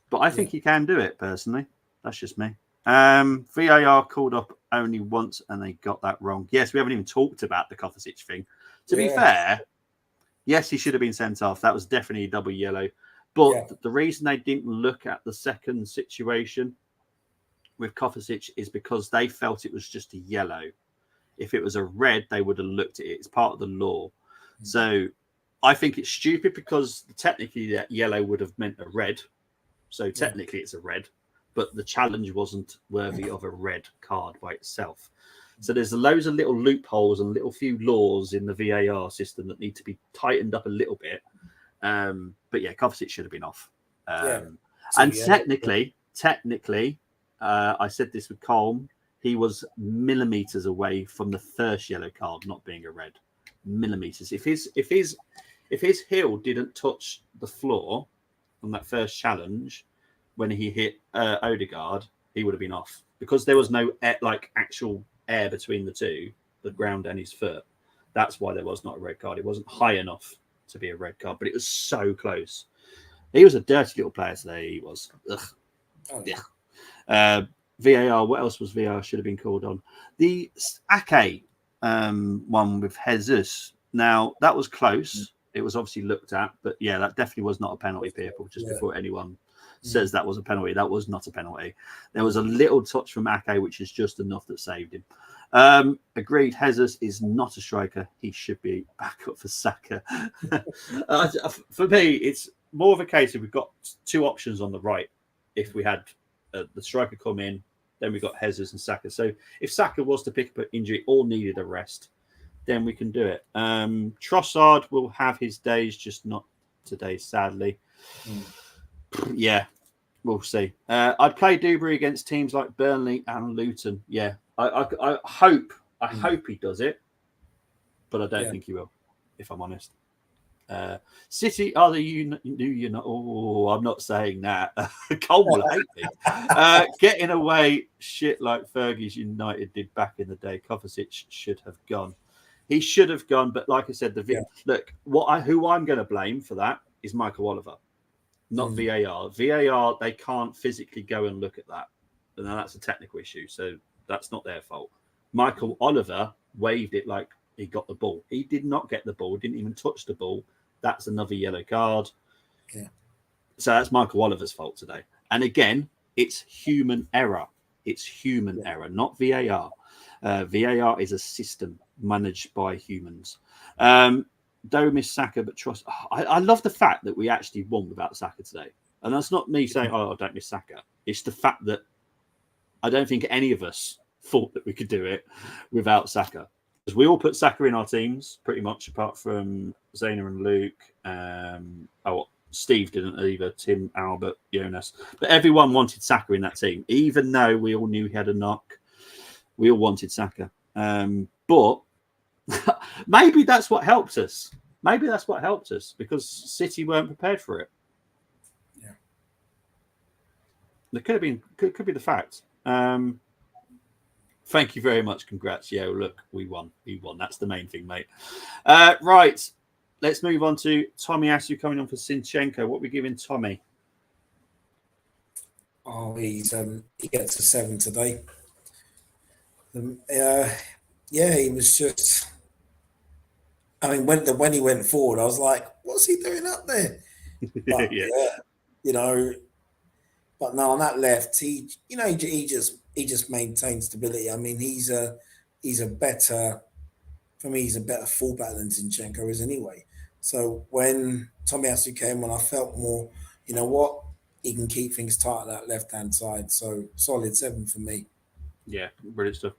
But I think he can do it, personally. That's just me. VAR called up only once and they got that wrong. Yes, we haven't even talked about the Kovacic thing. To be fair, yes, he should have been sent off. That was definitely a double yellow. But the reason they didn't look at the second situation with Kovacic is because they felt it was just a yellow. If it was a red, they would have looked at it. It's part of the law. So I think it's stupid because technically that yellow would have meant a red. So technically it's a red, but the challenge wasn't worthy of a red card by itself. So there's loads of little loopholes and little few laws in the VAR system that need to be tightened up a little bit. But yeah, Kovacic should have been off. Technically, I said this with Colm, he was millimeters away from the first yellow card not being a red. Millimeters. If his heel didn't touch the floor on that first challenge when he hit Odegaard, he would have been off because there was no actual air between the ground and his foot. That's why there was not a red card. It wasn't high enough to be a red card, but it was so close. He was a dirty little player today. He was. VAR. What else was VAR should have been called on? The Ake one with Jesus. Now that was close. It was obviously looked at, but yeah, that definitely was not a penalty, people. Just before anyone says that was a penalty. That was not a penalty. There was a little touch from Ake, which is just enough that saved him. Agreed. Jesus is not a striker. He should be back up for Saka. For me, it's more of a case of we've got two options on the right. If we had the striker come in, then we've got Jesus and Saka. So if Saka was to pick up an injury or needed a rest, then we can do it. Trossard will have his days, just not today, sadly. Yeah, we'll see. I'd play Dewberry against teams like Burnley and Luton. Yeah, I hope he does it, but I don't think he will, if I'm honest. City are the new Oh, I'm not saying that. Cole will hate me. Getting away shit like Fergie's United did back in the day. Kovacic should have gone. He should have gone, but like I said, look, who I'm going to blame for that is Michael Oliver, not VAR. VAR, they can't physically go and look at that. And that's a technical issue, so that's not their fault. Michael Oliver waved it like he got the ball. He did not get the ball, didn't even touch the ball. That's another yellow card. Yeah. So that's Michael Oliver's fault today. And again, it's human error. It's human error, not VAR. VAR is a system managed by humans. Don't miss Saka, but trust. I love the fact that we actually won without Saka today. And that's not me saying, I don't miss Saka. It's the fact that I don't think any of us thought that we could do it without Saka. Because we all put Saka in our teams, pretty much, apart from Zayna and Luke. Steve didn't either, Tim, Albert, Jonas. But everyone wanted Saka in that team, even though we all knew he had a knock. We all wanted Saka. But maybe that's what helped us. Maybe that's what helped us, because City weren't prepared for it. Yeah. It could be the fact. Thank you very much. Congrats. Yeah, look, we won. That's the main thing, mate. Right. Let's move on to Tommy Asu coming on for Sinchenko. What are we giving Tommy? Oh, he gets a 7 today. He was just. I mean, when he went forward, I was like, "What's he doing up there?" But, But no, on that left, he just maintains stability. I mean, he's a better fullback than Zinchenko is anyway. So when Tommy Asu came on, I felt more, you know what, he can keep things tight at that left-hand side. So solid 7 for me. Yeah, brilliant stuff.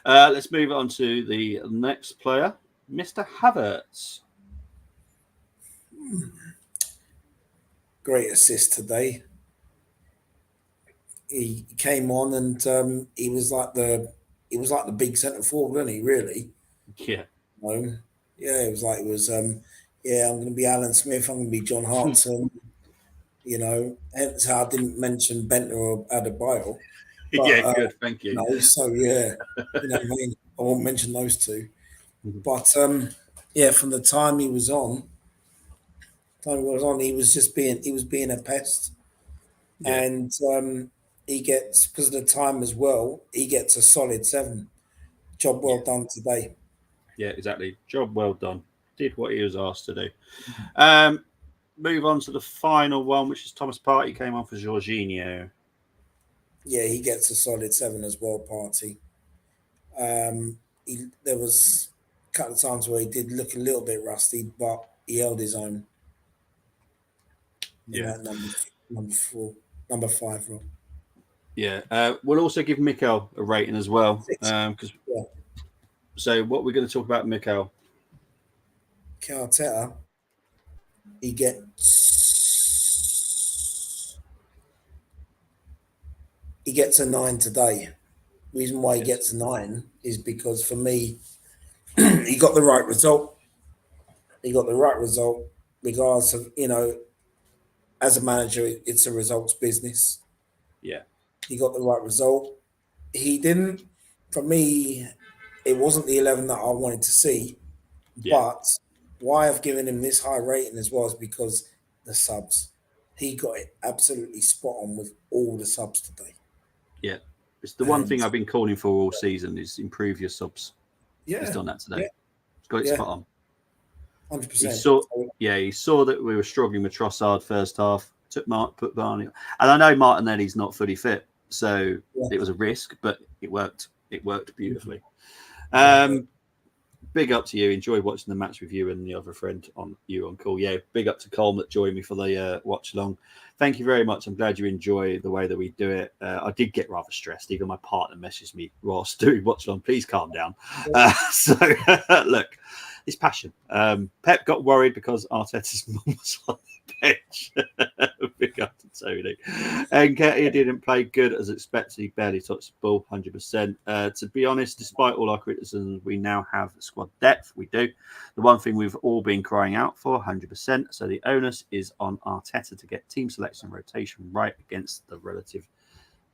Let's move on to the next player, Mr. Havertz. Great assist today. He came on and he was like the big centre forward, wasn't he? Really? Yeah. It was like I'm going to be Alan Smith. I'm going to be John Hartson. Hence how I didn't mention Bentner or Adebayo. But, good. Thank you. I mean, I won't mention those two. But from the time he was on, he was being a pest, and he gets, because of the time as well, he gets a solid 7. Job well done today. Yeah, exactly. Job well done. Did what he was asked to do. Move on to the final one, which is Thomas Partey came on for Jorginho. Yeah, he gets a solid 7 as well, Partey. There was a couple of times where he did look a little bit rusty, but he held his own. Yeah. Number 5, Rob. Yeah. We'll also give Mikel a rating as well. So what we're going to talk about Mikel. Arteta, he gets a 9 today. Reason why he gets a 9 is because, for me, he got the right result. Regardless of, as a manager, it's a results business. Yeah. He got the right result. He didn't. For me, it wasn't the 11 that I wanted to see. Yeah. But why I've given him this high rating as well is because the subs. He got it absolutely spot on with all the subs today. Yeah. It's the one thing I've been calling for all season is improve your subs. Yeah. He's done that today. Yeah. He's got it spot on. 100%. He saw that we were struggling with Trossard first half, Put Barney, and I know Martinelli's not fully fit, so Yeah. it was a risk, but it worked. It worked beautifully. Exactly. Big up to you. Enjoy watching the match with you and the other friend on call. Yeah, big up to Colm that joined me for the watch along. Thank you very much. I'm glad you enjoy the way that we do it. I did get rather stressed. Even my partner messaged me whilst doing watch along. Please calm down. So look, it's passion. Pep got worried because Arteta's mum was on the bench. Big up to Tony. And Nketiah didn't play good as expected. He barely touched the ball, 100%. To be honest, despite all our criticisms, we now have squad depth. We do. The one thing we've all been crying out for, 100%. So the onus is on Arteta to get team selection rotation right against the relative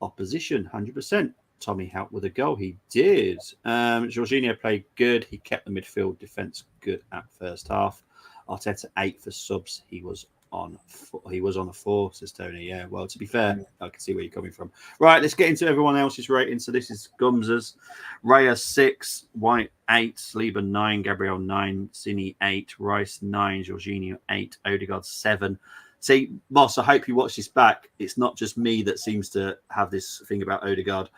opposition, 100%. Tommy helped with a goal. He did. Jorginho played good. He kept the midfield defence good at first half. Arteta 8 for subs. He was on a 4, says Tony. Yeah, well, to be fair, I can see where you're coming from. Right, let's get into everyone else's rating. So this is Gumza's. Raya 6, White 8, Saliba 9, Gabriel 9, Cini 8, Rice 9, Jorginho 8, Odegaard 7. See, Moss, I hope you watch this back. It's not just me that seems to have this thing about Odegaard.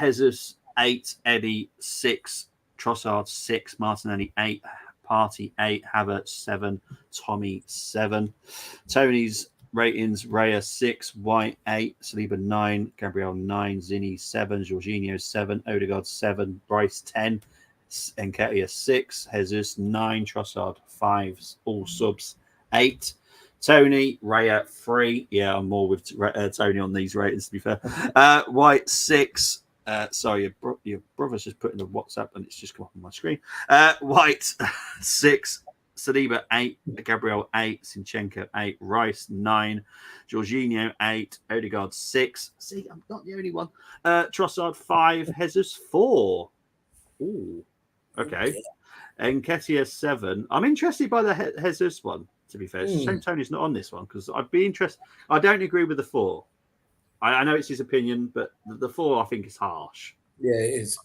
Jesus 8, Eddie 6, Trossard 6, Martinelli 8, Party 8, Havertz 7, Tommy 7. Tony's ratings: Raya 6, White 8, Saliba 9, Gabriel 9, Zini 7, Jorginho 7, Odegaard 7, Bryce 10, Nketiah 6, Jesus 9, Trossard 5, all subs 8. Tony, Raya 3. Yeah, I'm more with Tony on these ratings, to be fair. White 6. Sorry, your brother's just put in the WhatsApp and it's just come up on my screen. White 6. Saliba 8. Gabriel 8. Sinchenko 8. Rice 9. Jorginho 8. Odegaard 6. See, I'm not the only one. Trossard 5. Jesus 4. Ooh, okay. Nketiah 7. I'm interested by the Jesus one. To be fair, shame Tony's not on this one because I'd be interested. I don't agree with the 4. I know it's his opinion, but the 4 I think is harsh. Yeah, it is.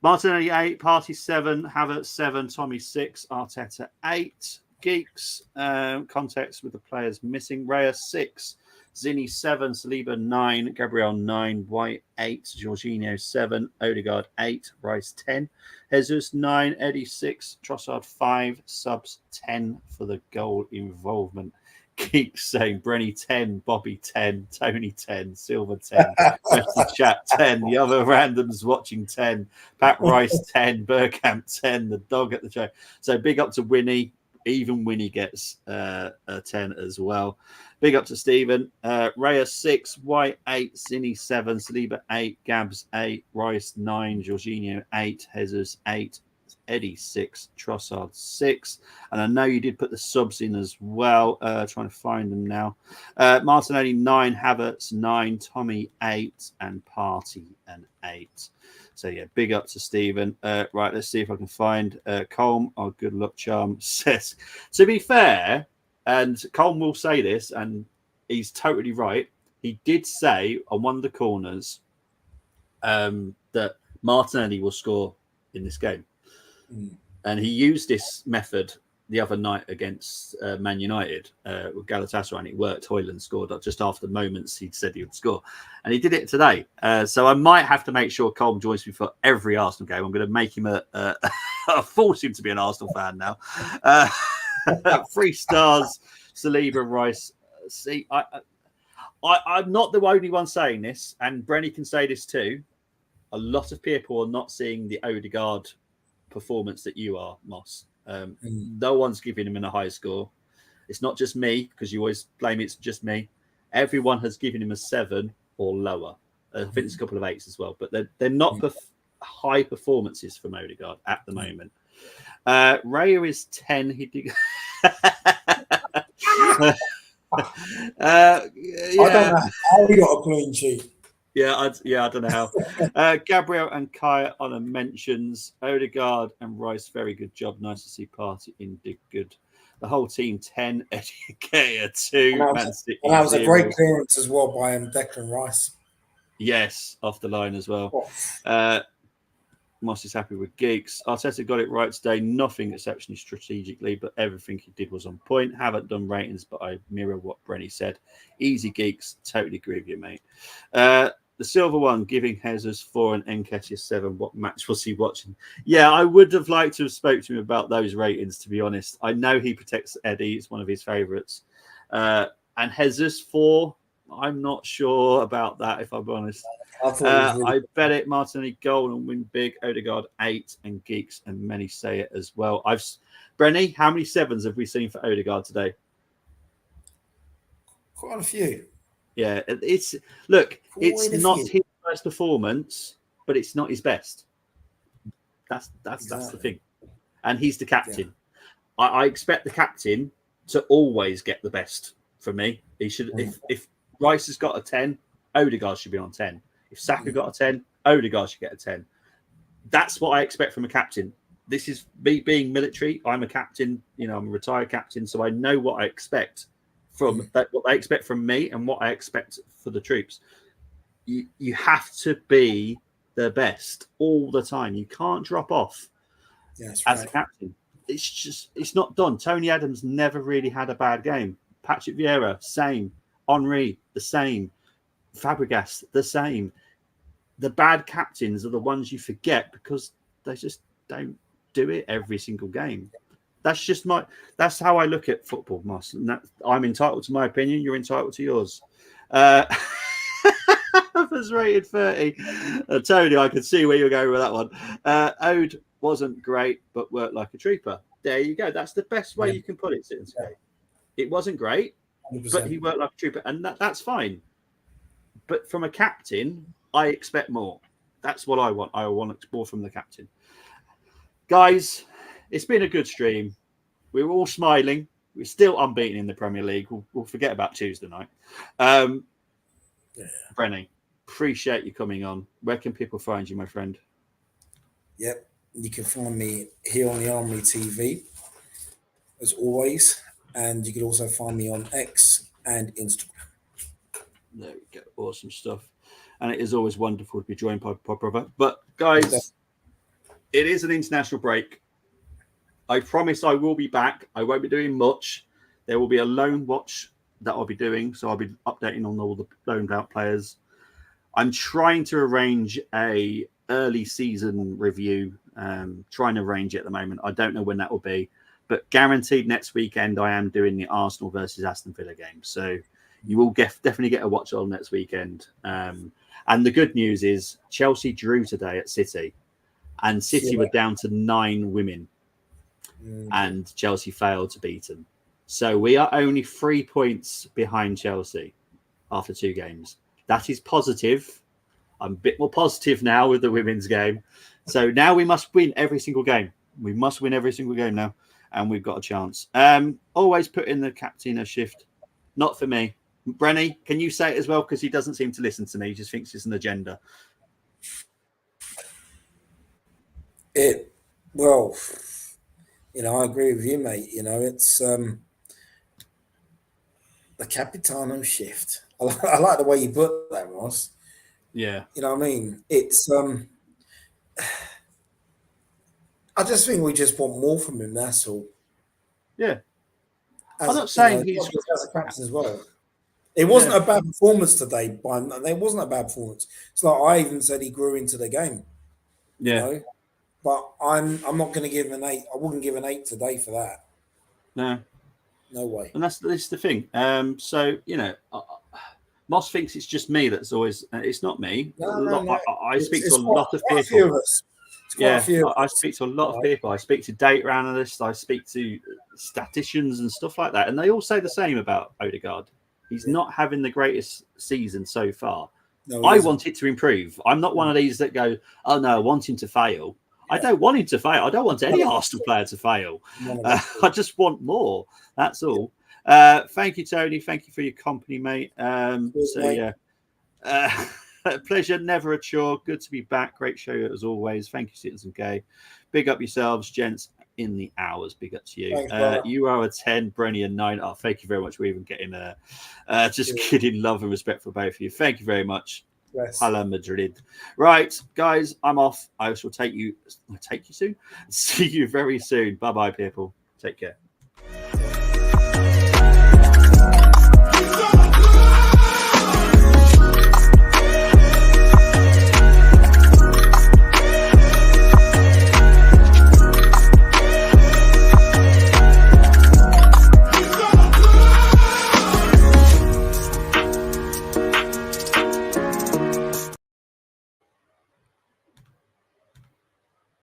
Martinelli 8, Party 7, Havertz 7, Tommy 6, Arteta 8. Geeks context with the players missing: Raya 6, Zini 7, Saliba 9, Gabriel 9, White 8, Jorginho 7, Odegaard 8, Rice 10, Jesus 9, Eddie 6, Trossard 5, subs 10 for the goal involvement. Keep saying Brenny 10, Bobby 10, Tony 10, Silver 10, rest of chat 10, the other randoms watching 10, Pat Rice 10, Burkamp 10, the dog at the show. So big up to Winnie. Even Winnie gets a 10 as well. Big up to Stephen. Raya 6, White 8, Cini 7, Saliba 8, Gabs 8, Rice 9, Jorginho 8, Jesus 8, Eddie 6, Trossard 6. And I know you did put the subs in as well. Trying to find them now. Martinelli 9, Havertz 9, Tommy 8, and Party an 8. So, yeah, big up to Stephen. Right, let's see if I can find Colm. Oh, good luck, Charm says. To be fair, and Colm will say this, and he's totally right. He did say on one of the corners that Martinelli will score in this game. And he used this method the other night against Man United with Galatasaray, and it worked. Højlund scored just after the moments he'd said he would score. And he did it today. So I might have to make sure Colm joins me for every Arsenal game. I'm going to make him force him to be an Arsenal fan now. 3 stars, Saliba, Rice. See, I'm not the only one saying this, and Brenny can say this too. A lot of people are not seeing the Odegaard performance that you are, Moss. No one's giving him a high score. It's not just me, because you always blame it's just me. Everyone has given him a 7 or lower. I think there's a couple of 8s as well, but they're not high performances from Odegaard at the moment. Raya is 10. He did. I don't know how he got a clean sheet. Yeah, I don't know how. Gabriel and Kaya on the mentions. Odegaard and Rice, very good job. Nice to see Party in did good. The whole team 10. Eddie 2. Man City and that was 0. a great clearance as well by Declan Rice. Yes, off the line as well. Moss is happy with Geeks. Arteta got it right today. Nothing exceptionally strategically, but everything he did was on point. Haven't done ratings, but I mirror what Brenny said. Easy Geeks. Totally agree with you, mate. The silver one, giving Jesus 4 and Nketiah 7. What match was he watching? Yeah, I would have liked to have spoke to him about those ratings, to be honest. I know he protects Eddie. It's one of his favourites. And Jesus 4, I'm not sure about that, if I'm honest. I bet it Martinelli goal and win big. Odegaard 8 and Geeks, and many say it as well. Brenny, how many 7s have we seen for Odegaard today? Quite a few. Yeah, it's not his first performance, but it's not his best. That's the thing, and he's the captain. Yeah. I expect the captain to always get the best from me. He should. If Rice has got a 10, Odegaard should be on 10. If Saka got a 10, Odegaard should get a 10. That's what I expect from a captain. This is me being military. I'm a captain. I'm a retired captain, so I know what I expect from that, what they expect from me, and what I expect for the troops. You have to be the best all the time. You can't drop off as a captain. It's not done. Tony Adams never really had a bad game. Patrick Vieira, same. Henry, the same. Fabregas, the same. The bad captains are the ones you forget because they just don't do it every single game. That's how I look at football, Moss. And I'm entitled to my opinion. You're entitled to yours. Was rated 30. Tony, I could see where you're going with that one. Ode wasn't great, but worked like a trooper. There you go. That's the best way you can put it, Citizens. It wasn't great, 100%. But he worked like a trooper, and that's fine. But from a captain, I expect more. That's what I want. I want more from the captain. Guys, it's been a good stream. We were all smiling. We're still unbeaten in the Premier League. We'll forget about Tuesday night. Brenny, appreciate you coming on. Where can people find you, my friend? Yep. You can find me here on the Armory TV, as always. And you can also find me on X and Instagram. There we go. Awesome stuff. And it is always wonderful to be joined by brother. But guys, it is an international break. I promise I will be back. I won't be doing much. There will be a loan watch that I'll be doing. So I'll be updating on all the loaned out players. I'm trying to arrange a early season review. Trying to arrange it at the moment. I don't know when that will be. But guaranteed next weekend, I am doing the Arsenal versus Aston Villa game. So you will definitely get a watch on next weekend. And the good news is Chelsea drew today at City. And City were down to 9 women. And Chelsea failed to beat them. So we are only 3 points behind Chelsea after 2 games. That is positive. I'm a bit more positive now with the women's game. So now we must win every single game. We must win every single game now. And we've got a chance. Always put in the captain a shift. Not for me. Brenny, can you say it as well? Because he doesn't seem to listen to me. He just thinks it's an agenda. Well, I agree with you, mate. It's the Capitano shift. I like the way you put that, Ross. Yeah. You know what I mean? It's I just think we just want more from him, that's all. Yeah. I'm not saying he's as a captain as well. It wasn't a bad performance today. It wasn't a bad performance. It's like I even said he grew into the game. Yeah. But I'm not going to give him an 8. I wouldn't give an 8 today for that. No way. And that's the thing. So Moss thinks it's just me that's always. It's not me. No. I speak to a lot of people. I speak to a lot of people. I speak to data analysts. I speak to statisticians and stuff like that, and they all say the same about Odegaard. He's not having the greatest season so far. No, I want it to improve. I'm not one of these that go, "Oh no, I want him to fail." Yeah. I don't want him to fail. I don't want any Arsenal player to fail. I just want more. That's all. Thank you, Tony. Thank you for your company, mate. Pleasure, never a chore. Good to be back. Great show as always. Thank you, Citizen K. Big up yourselves, gents, in the hours. Big up to you. Thanks, you are a 10, Brenny a 9. Oh, thank you very much. We're even getting just kidding love and respect for both of you. Thank you very much. Yes. Hala Madrid. Right, guys, I'm off. I shall take you soon. See you very soon. Bye bye, people. Take care.